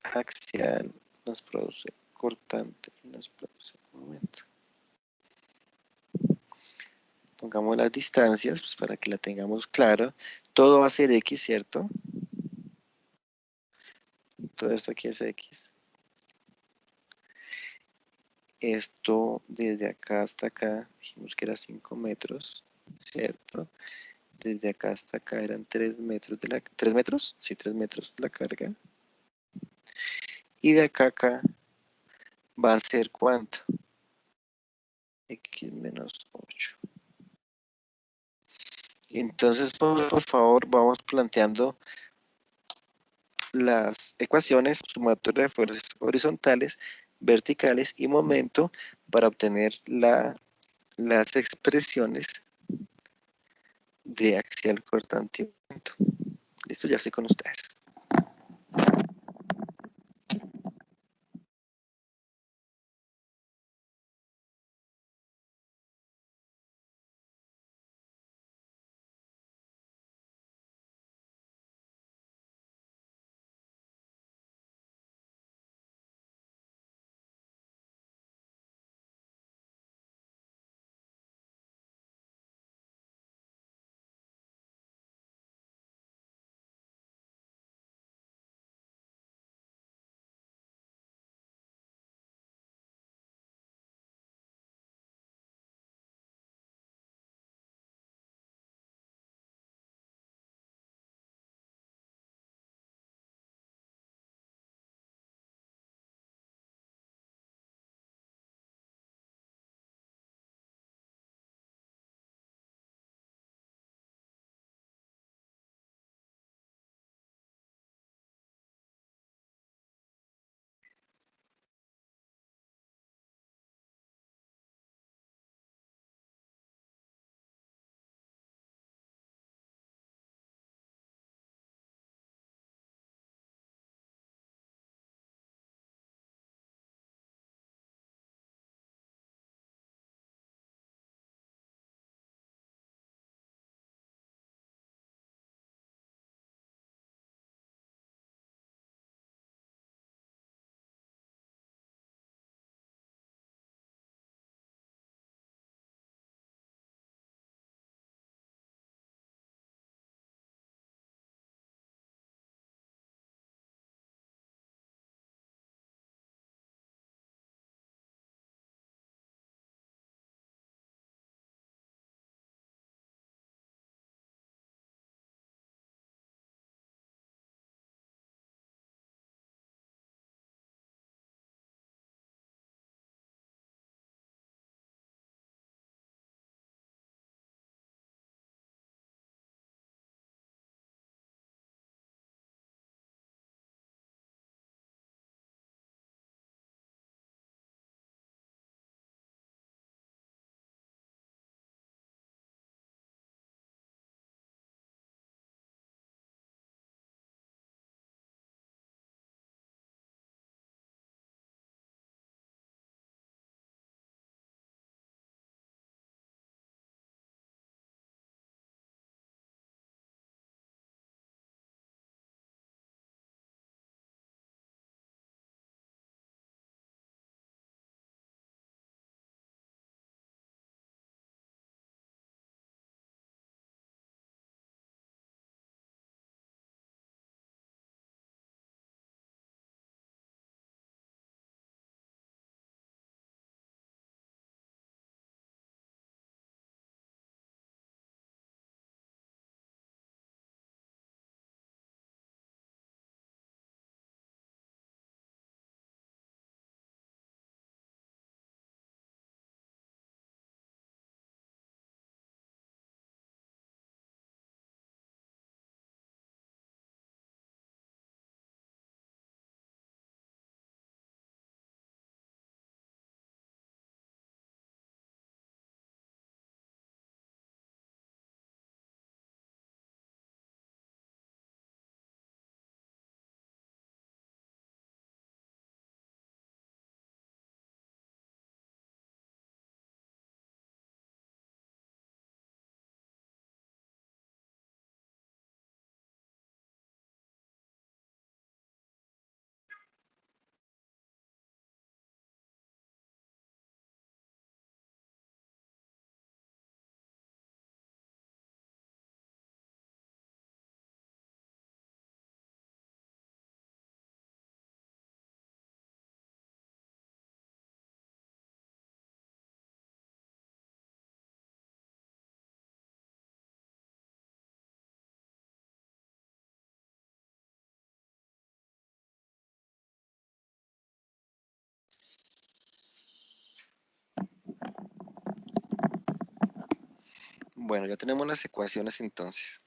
[SPEAKER 1] axial, nos produce cortante y nos produce momento. Pongamos las distancias pues, para que la tengamos claro. Todo va a ser X, ¿cierto? Todo esto aquí es X. Esto desde acá hasta acá, dijimos que era 5 metros, ¿cierto? Desde acá hasta acá eran 3 metros de la... ¿3 metros? Sí, 3 metros de la carga. Y de acá a acá va a ser ¿cuánto? X menos 8. Entonces, por favor, vamos planteando las ecuaciones, sumatoria de fuerzas horizontales, verticales y momento para obtener las expresiones de axial cortante y momento. Listo, ya estoy con ustedes. Bueno, ya tenemos las ecuaciones entonces.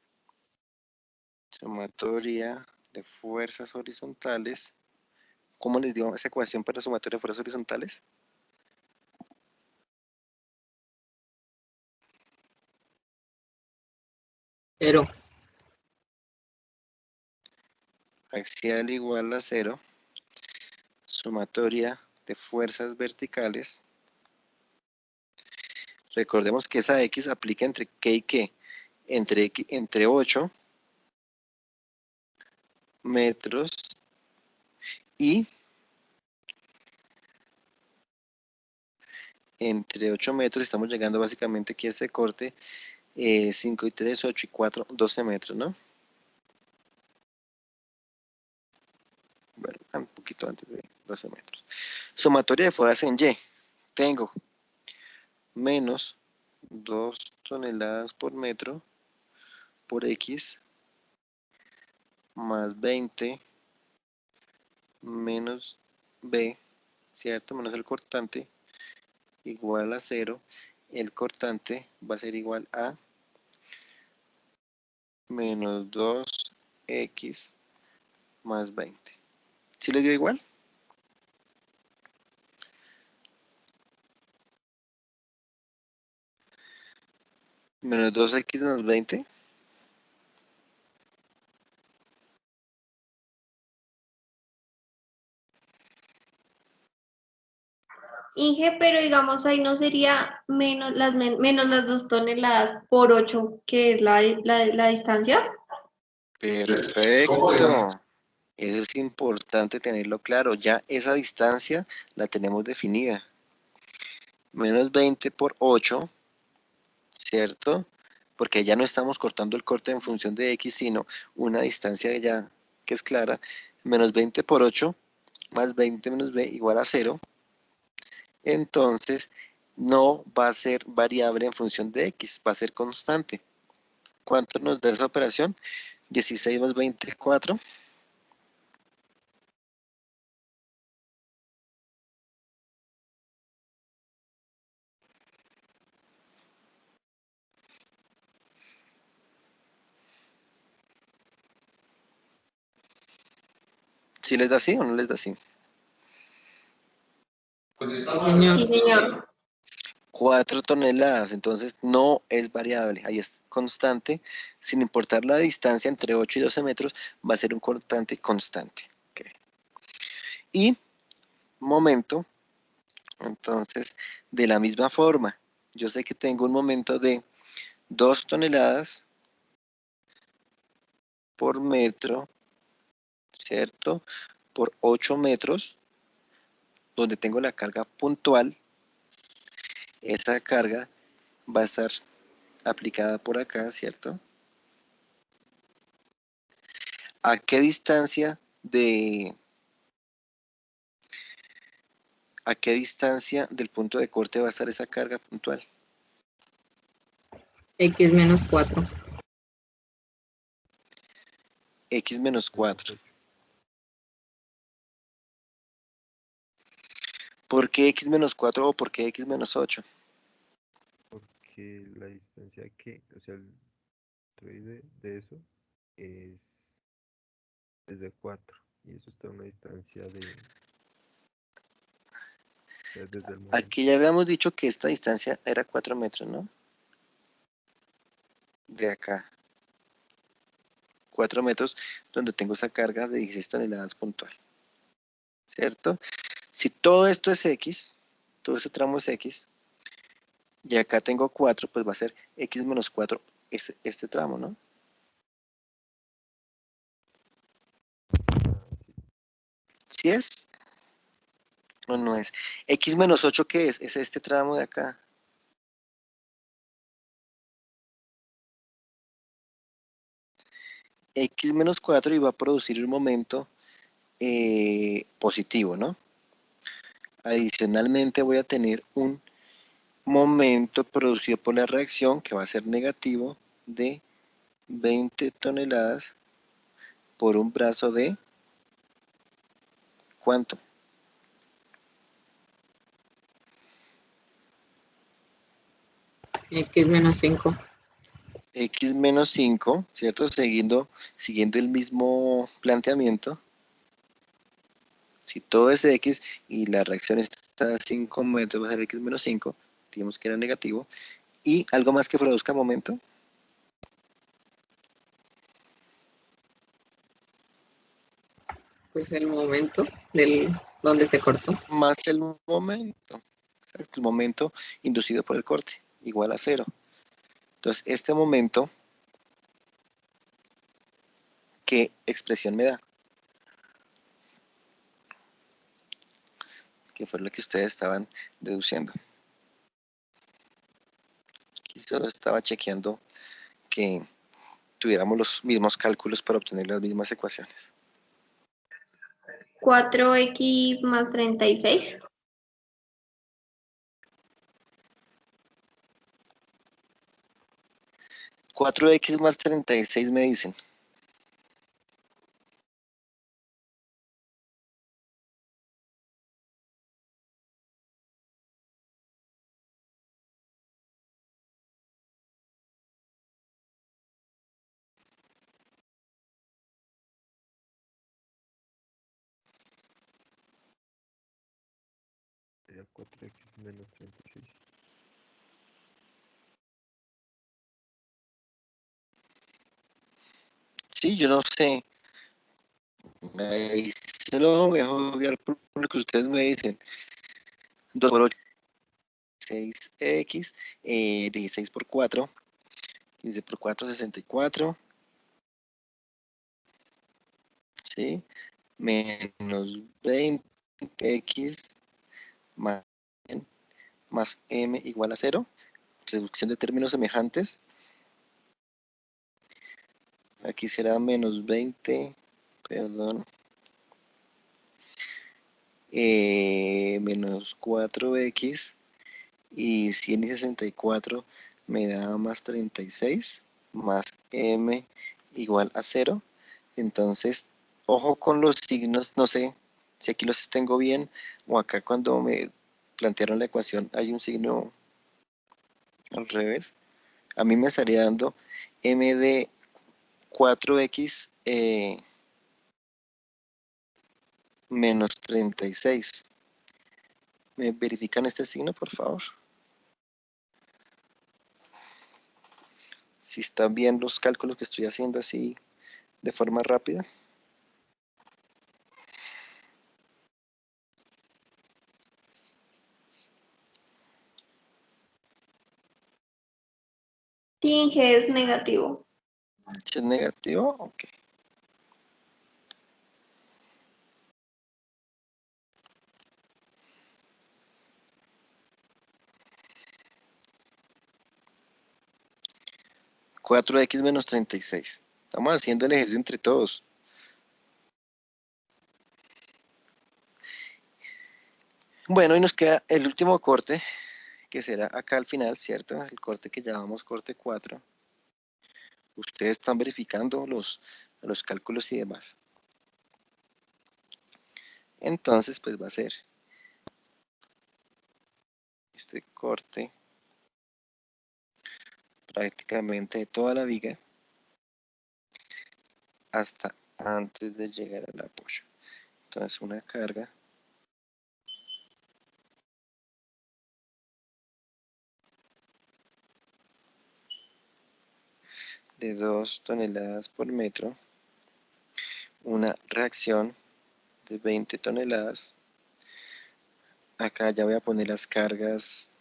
[SPEAKER 1] Sumatoria de fuerzas horizontales. ¿Cómo les dio esa ecuación para sumatoria de fuerzas horizontales?
[SPEAKER 5] Cero.
[SPEAKER 1] Axial igual a 0. Sumatoria de fuerzas verticales. Recordemos que esa X aplica entre ¿qué y qué? Entre 8 metros y entre 8 metros estamos llegando básicamente aquí a este corte 5 y 3, 8 y 4, 12 metros, ¿no? Bueno, un poquito antes de 12 metros. Sumatoria de fuerzas en Y. Tengo menos 2 toneladas por metro por X más 20 menos B, ¿cierto? Menos el cortante igual a 0. El cortante va a ser igual a menos 2X más 20. ¿Sí le dio igual? Menos 2X menos 20.
[SPEAKER 6] Inge, pero digamos ahí no sería menos las 2 toneladas por 8, que es la distancia.
[SPEAKER 1] Perfecto. Eso es importante tenerlo claro. Ya esa distancia la tenemos definida. Menos 20 por 8, ¿cierto? Porque ya no estamos cortando el corte en función de X, sino una distancia ya que es clara. Menos 20 por 8 más 20 menos B igual a 0. Entonces, no va a ser variable en función de X, va a ser constante. ¿Cuánto nos da esa operación? 16 más 24. ¿Sí les da así o no les da así?
[SPEAKER 5] Señor.
[SPEAKER 6] Sí, señor.
[SPEAKER 1] 4 toneladas, entonces no es variable, ahí es constante, sin importar la distancia entre 8 y 12 metros, va a ser un cortante constante. Okay. Y momento, entonces, de la misma forma, yo sé que tengo un momento de 2 toneladas por metro, ¿cierto? Por 8 metros, donde tengo la carga puntual, esa carga va a estar aplicada por acá, ¿cierto? ¿A qué distancia del punto de corte va a estar esa carga puntual?
[SPEAKER 5] X menos 4.
[SPEAKER 1] X menos 4. ¿Por qué X menos 4 o por qué X menos 8?
[SPEAKER 2] Porque la distancia que, o sea, el troide de eso es de 4 y eso está a una distancia de, o sea, desde el momento.
[SPEAKER 1] Aquí ya habíamos dicho que esta distancia era 4 metros, ¿no? De acá. 4 metros donde tengo esa carga de 16 toneladas puntual. ¿Cierto? Si todo esto es X, todo ese tramo es X, y acá tengo 4, pues va a ser X menos 4 este tramo, ¿no? ¿Sí es? ¿O no es? X menos 8, ¿qué es? Es este tramo de acá. X menos 4 y va a producir un momento positivo, ¿no? Adicionalmente voy a tener un momento producido por la reacción que va a ser negativo de 20 toneladas por un brazo de ¿cuánto?
[SPEAKER 5] X menos 5.
[SPEAKER 1] X menos 5, ¿cierto? Siguiendo el mismo planteamiento. Si todo es X y la reacción está a 5 metros, va a ser X menos 5, digamos que era negativo. Y algo más que produzca momento.
[SPEAKER 5] Pues el momento del donde se cortó.
[SPEAKER 1] Más el momento. Exacto, el momento inducido por el corte, igual a 0. Entonces, este momento, ¿qué expresión me da? Que fue lo que ustedes estaban deduciendo. Aquí solo estaba chequeando que tuviéramos los mismos cálculos para obtener las mismas ecuaciones.
[SPEAKER 6] 4x más 36.
[SPEAKER 1] 4x más 36 me dicen.
[SPEAKER 2] Sería 4x menos 36.
[SPEAKER 1] Sí, yo no sé. Ahí se lo voy a jugar por lo que ustedes me dicen. 2 por 8, 6x, 16 por 4, 15 por 4, 64, ¿sí? Menos 20x más, más m igual a 0. Reducción de términos semejantes. Aquí será menos 20, perdón, menos 4x y 100 y 64 me da más 36 más m igual a 0. Entonces, ojo con los signos, no sé si aquí los tengo bien o acá cuando me plantearon la ecuación hay un signo al revés. A mí me estaría dando m de 4x menos 36. ¿Me verifican este signo, por favor? Si están bien los cálculos que estoy haciendo así de forma rápida.
[SPEAKER 6] Sí, que es negativo.
[SPEAKER 1] Si es negativo, ok. Cuatro x menos 36. Estamos haciendo el ejercicio entre todos. Bueno, y nos queda el último corte, que será acá al final, ¿cierto? Es el corte que llamamos corte 4. Ustedes están verificando los cálculos y demás. Entonces, pues va a ser este corte prácticamente de toda la viga hasta antes de llegar al apoyo. Entonces, una carga de 2 toneladas por metro, una reacción de 20 toneladas. Acá ya voy a poner las cargas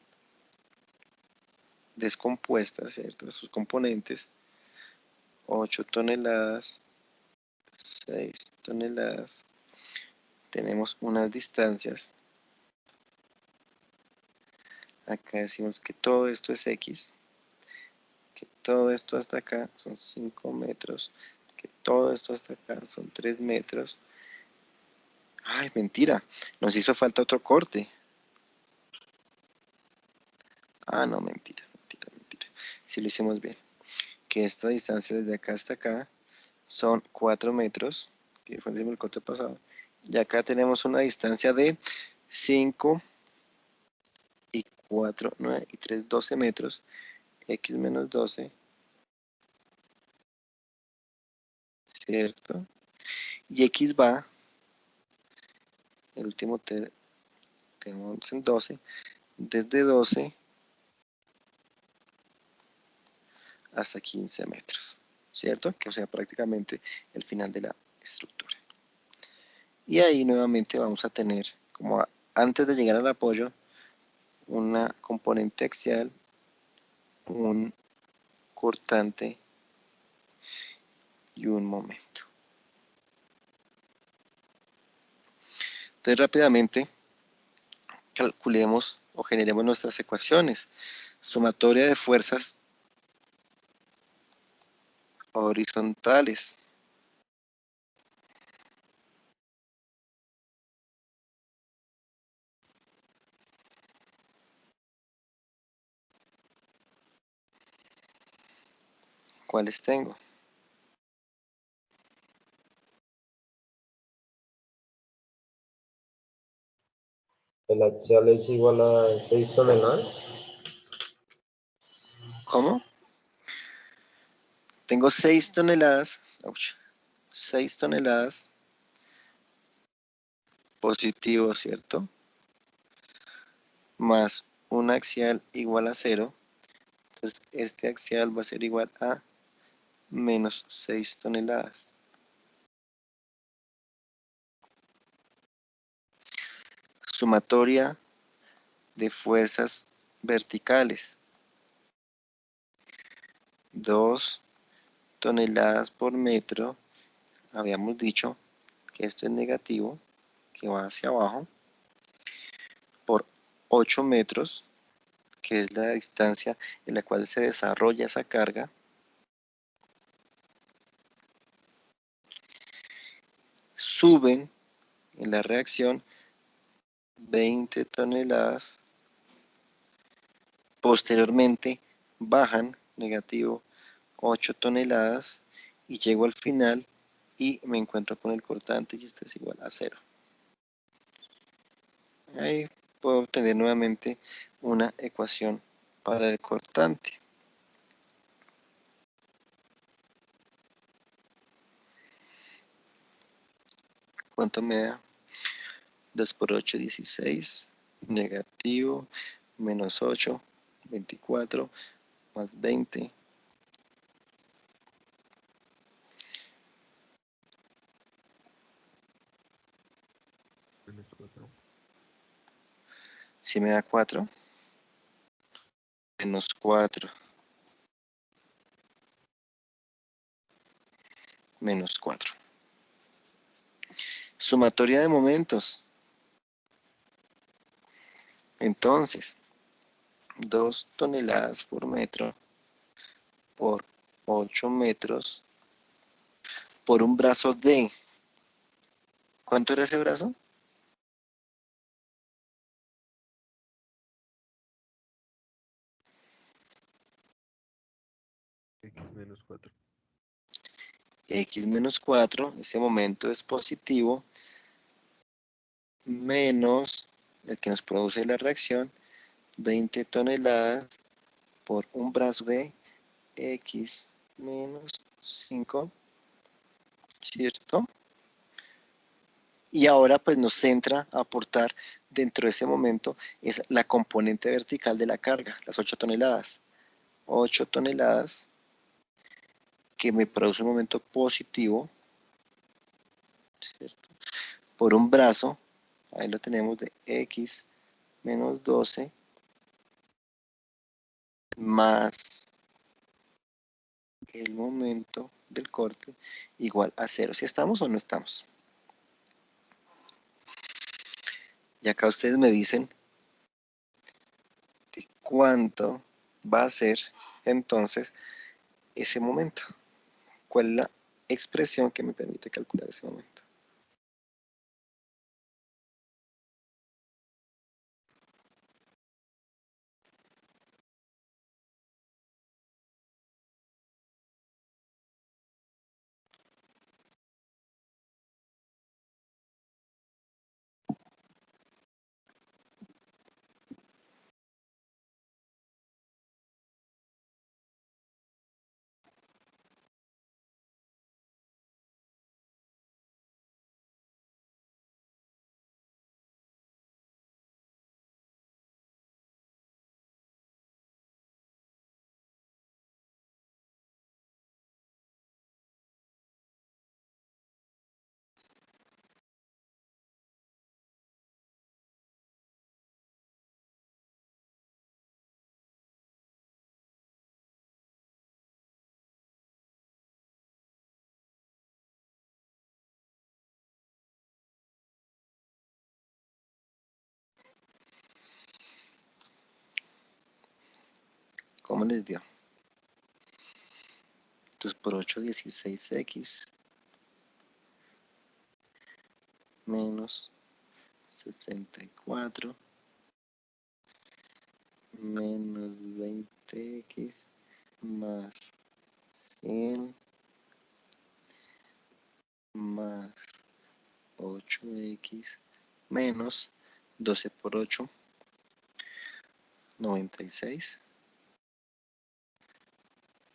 [SPEAKER 1] descompuestas, ¿cierto? Sus componentes. 8 toneladas, 6 toneladas. Tenemos unas distancias. Acá decimos que todo esto es X, que todo esto hasta acá son 5 metros, que todo esto hasta acá son 3 metros. Ay, mentira, nos hizo falta otro corte. Ah, no, mentira. Sí lo hicimos bien. Que esta distancia desde acá hasta acá son 4 metros, que fue el corte pasado. Y acá tenemos una distancia de 5 y 4, 9 y 3, 12 metros. X menos 12 ¿cierto? Y X va, el último tenemos en 12, desde 12 hasta 15 metros, ¿cierto? Que o sea prácticamente el final de la estructura. Y ahí nuevamente vamos a tener, como antes de llegar al apoyo, una componente axial, un cortante y un momento. Entonces rápidamente calculemos o generemos nuestras ecuaciones. Sumatoria de fuerzas horizontales. ¿Cuáles tengo?
[SPEAKER 4] El axial es igual a 6 toneladas.
[SPEAKER 1] ¿Cómo? Tengo 6 toneladas, 6 toneladas positivo, ¿cierto? Más un axial igual a 0. Entonces este axial va a ser igual a menos 6 toneladas. Sumatoria de fuerzas verticales. 2 toneladas por metro. Habíamos dicho que esto es negativo, que va hacia abajo, por 8 metros, que es la distancia en la cual se desarrolla esa carga. Suben en la reacción 20 toneladas. Posteriormente bajan, negativo 8 toneladas, y llego al final y me encuentro con el cortante y esto es igual a 0. Ahí puedo obtener nuevamente una ecuación para el cortante. ¿Cuánto me da? 2 por 8, 16, negativo, menos 8, 24, más 20.
[SPEAKER 2] Menos 4.
[SPEAKER 1] Si me da 4, menos 4, menos 4. Sumatoria de momentos. Entonces, 2 toneladas por metro por 8 metros por un brazo de... ¿Cuánto era ese brazo?
[SPEAKER 2] X menos 4.
[SPEAKER 1] X menos 4, ese momento es positivo, menos el que nos produce la reacción, 20 toneladas por un brazo de X menos 5, ¿cierto? Y ahora pues nos centra a aportar dentro de ese momento es la componente vertical de la carga, las 8 toneladas. 8 toneladas que me produce un momento positivo, ¿cierto? Por un brazo, ahí lo tenemos de X menos 12 más el momento del corte igual a 0. ¿Si estamos o no estamos? Y acá ustedes me dicen de cuánto va a ser entonces ese momento. ¿Cuál es la expresión que me permite calcular ese momento? ¿Cómo les dio? Entonces por 8, 16x menos 64 menos 20x más 100 más 8x menos 12 por 8, 96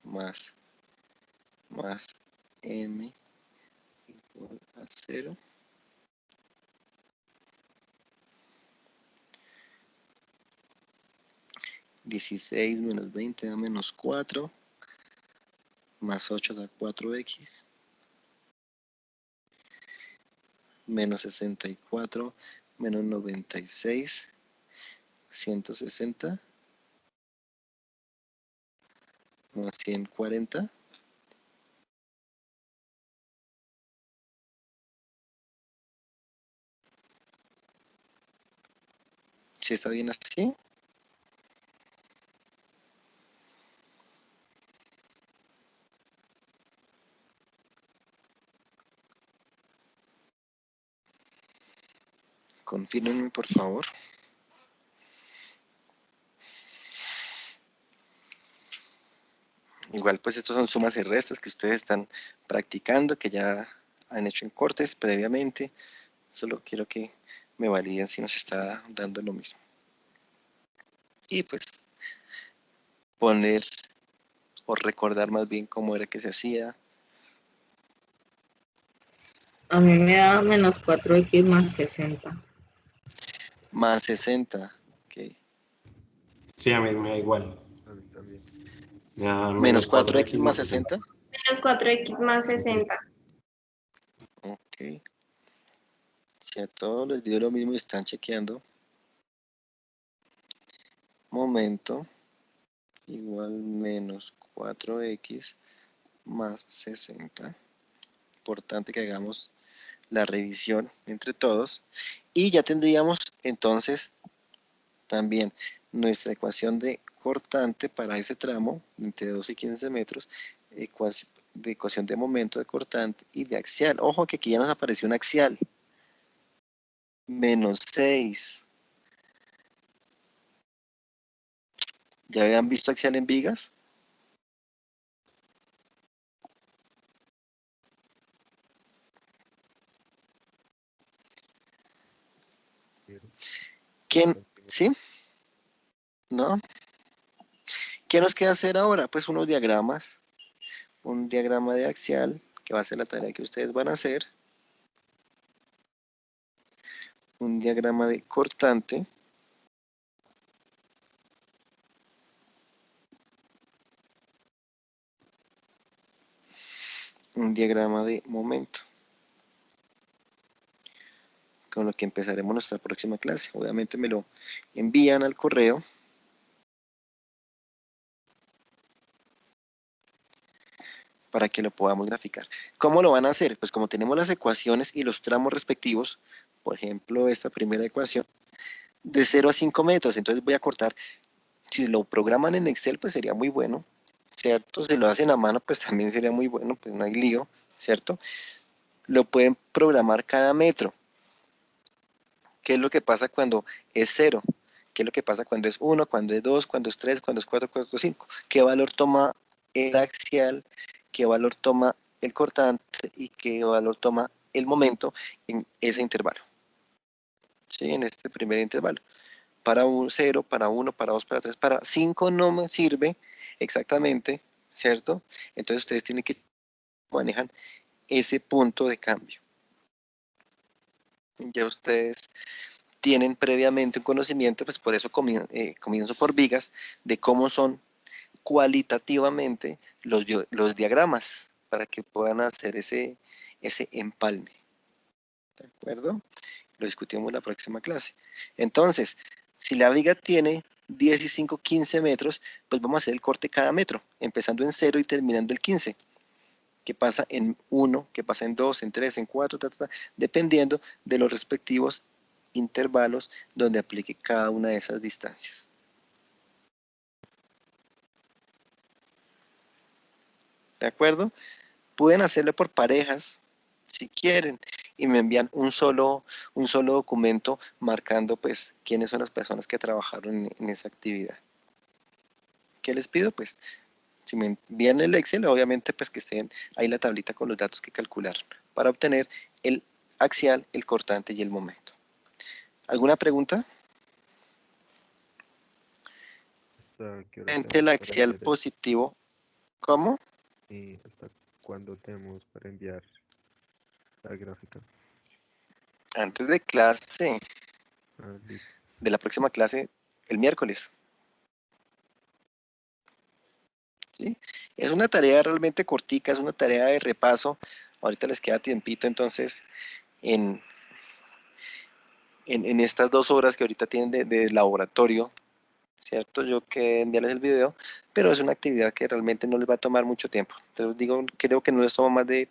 [SPEAKER 1] más m igual a 0. Dieciséis menos 20 da menos 4, más 8 da 4x, menos 64, menos 96, 160, más 140. ¿Sí está bien así? Confírmenme, por favor. Igual, pues estos son sumas y restas que ustedes están practicando, que ya han hecho en cortes previamente. Solo quiero que me validen si nos está dando lo mismo. Y pues poner o recordar más bien cómo era que se hacía.
[SPEAKER 5] A mí me da menos 4x más 60.
[SPEAKER 1] Más 60. Ok.
[SPEAKER 9] Sí, a mí me da igual.
[SPEAKER 2] A mí también.
[SPEAKER 9] Me da
[SPEAKER 1] Menos
[SPEAKER 9] menos
[SPEAKER 1] 4x
[SPEAKER 9] 4x
[SPEAKER 1] más
[SPEAKER 9] más
[SPEAKER 1] 60.
[SPEAKER 9] 60.
[SPEAKER 6] Menos 4x más 60.
[SPEAKER 1] Ok. Si a todos les dio lo mismo y están chequeando. Momento igual menos 4x más 60. Importante que hagamos la revisión entre todos. Y ya tendríamos entonces también nuestra ecuación de cortante para ese tramo entre 12 y 15 metros, de ecuación de momento de cortante y de axial. Ojo que aquí ya nos apareció un axial. Menos 6. ¿Ya habían visto axial en vigas? ¿Quién? ¿Sí? ¿No? ¿Qué nos queda hacer ahora? Pues unos diagramas. Un diagrama de axial, que va a ser la tarea que ustedes van a hacer. Un diagrama de cortante. Un diagrama de momento. Con lo que empezaremos nuestra próxima clase. Obviamente me lo envían al correo. Para que lo podamos graficar. ¿Cómo lo van a hacer? Pues como tenemos las ecuaciones y los tramos respectivos, por ejemplo, esta primera ecuación, de 0 a 5 metros, entonces voy a cortar, si lo programan en Excel, pues sería muy bueno, ¿cierto? Si lo hacen a mano, pues también sería muy bueno, pues no hay lío, ¿cierto? Lo pueden programar cada metro. ¿Qué es lo que pasa cuando es 0? ¿Qué es lo que pasa cuando es 1, cuando es 2, cuando es 3, cuando es 4, cuando es 5? ¿Qué valor toma el axial? ¿Qué valor toma el cortante? ¿Y qué valor toma el momento en ese intervalo? ¿Sí? En este primer intervalo. Para un 0, para 1, para 2, para 3, para 5 no me sirve exactamente, ¿cierto? Entonces ustedes tienen que manejar ese punto de cambio. Ya ustedes tienen previamente un conocimiento, pues por eso comienzo por vigas, de cómo son cualitativamente los diagramas, para que puedan hacer ese empalme. ¿De acuerdo? Lo discutimos en la próxima clase. Entonces, si la viga tiene 10 y 5, 15 metros, pues vamos a hacer el corte cada metro, empezando en 0 y terminando en 15. ¿Qué pasa en 1? ¿Qué pasa en 2? ¿En 3? ¿En 4? Dependiendo de los respectivos intervalos donde aplique cada una de esas distancias. ¿De acuerdo? Pueden hacerlo por parejas, si quieren, y me envían un solo documento marcando, pues, quiénes son las personas que trabajaron en esa actividad. ¿Qué les pido? Pues, si me envían el Excel, obviamente, pues, que estén ahí la tablita con los datos que calcularon para obtener el axial, el cortante y el momento. ¿Alguna pregunta?
[SPEAKER 2] ¿Hasta qué hora
[SPEAKER 1] El
[SPEAKER 2] tenemos para
[SPEAKER 1] axial
[SPEAKER 2] enviar eso?
[SPEAKER 1] positivo, ¿cómo?
[SPEAKER 2] ¿Y hasta cuándo tenemos para enviar la gráfica?
[SPEAKER 1] Antes de clase,
[SPEAKER 2] Ah, listo.
[SPEAKER 1] de la próxima clase, el miércoles. ¿Sí? Es una tarea realmente cortica, es una tarea de repaso. Ahorita les queda tiempito, entonces, en estas 2 horas que ahorita tienen de laboratorio, ¿cierto? Yo que enviarles el video, pero es una actividad que realmente no les va a tomar mucho tiempo. Entonces digo, creo que no les toma más de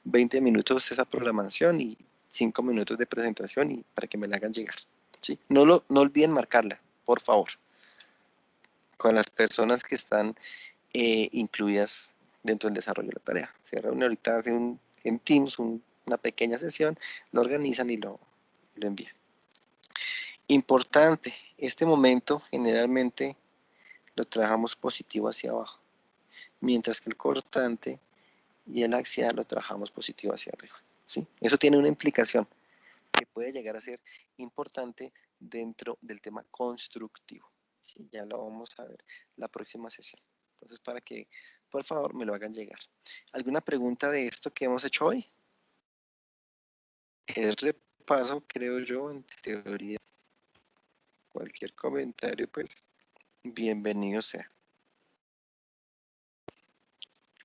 [SPEAKER 1] 20 minutos esa programación y 5 minutos de presentación y para que me la hagan llegar. ¿Sí? No olviden marcarla, por favor, con las personas que están incluidas dentro del desarrollo de la tarea. Se reúne ahorita, en Teams una pequeña sesión, lo organizan y lo envían. Importante, este momento generalmente lo trabajamos positivo hacia abajo, mientras que el cortante y el axial lo trabajamos positivo hacia arriba. ¿Sí? Eso tiene una implicación que puede llegar a ser importante dentro del tema constructivo. ¿Sí? Ya lo vamos a ver la próxima sesión. Entonces, para que por favor me lo hagan llegar. ¿Alguna pregunta de esto que hemos hecho hoy? Es repaso, creo yo, en teoría. Cualquier comentario, pues, bienvenido sea.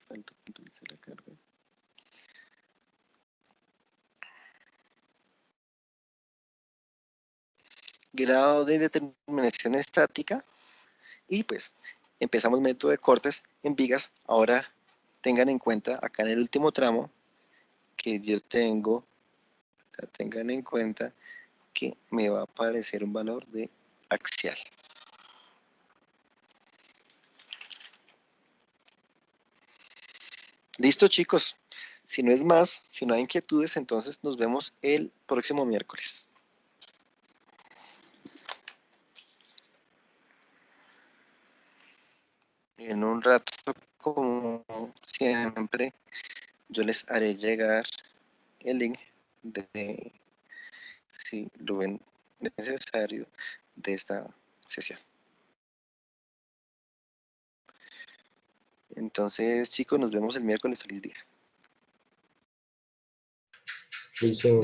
[SPEAKER 1] Falta que utilice la carga. Grado de determinación estática y pues empezamos método de cortes en vigas. Ahora tengan en cuenta acá en el último tramo que yo tengo, acá tengan en cuenta que me va a aparecer un valor de axial. Listo, chicos. Si no es más, si no hay inquietudes, entonces nos vemos el próximo miércoles. En un rato, como siempre, yo les haré llegar el link de, si lo ven necesario, de esta sesión. Entonces, chicos, nos vemos el miércoles. Feliz día.
[SPEAKER 4] Listo,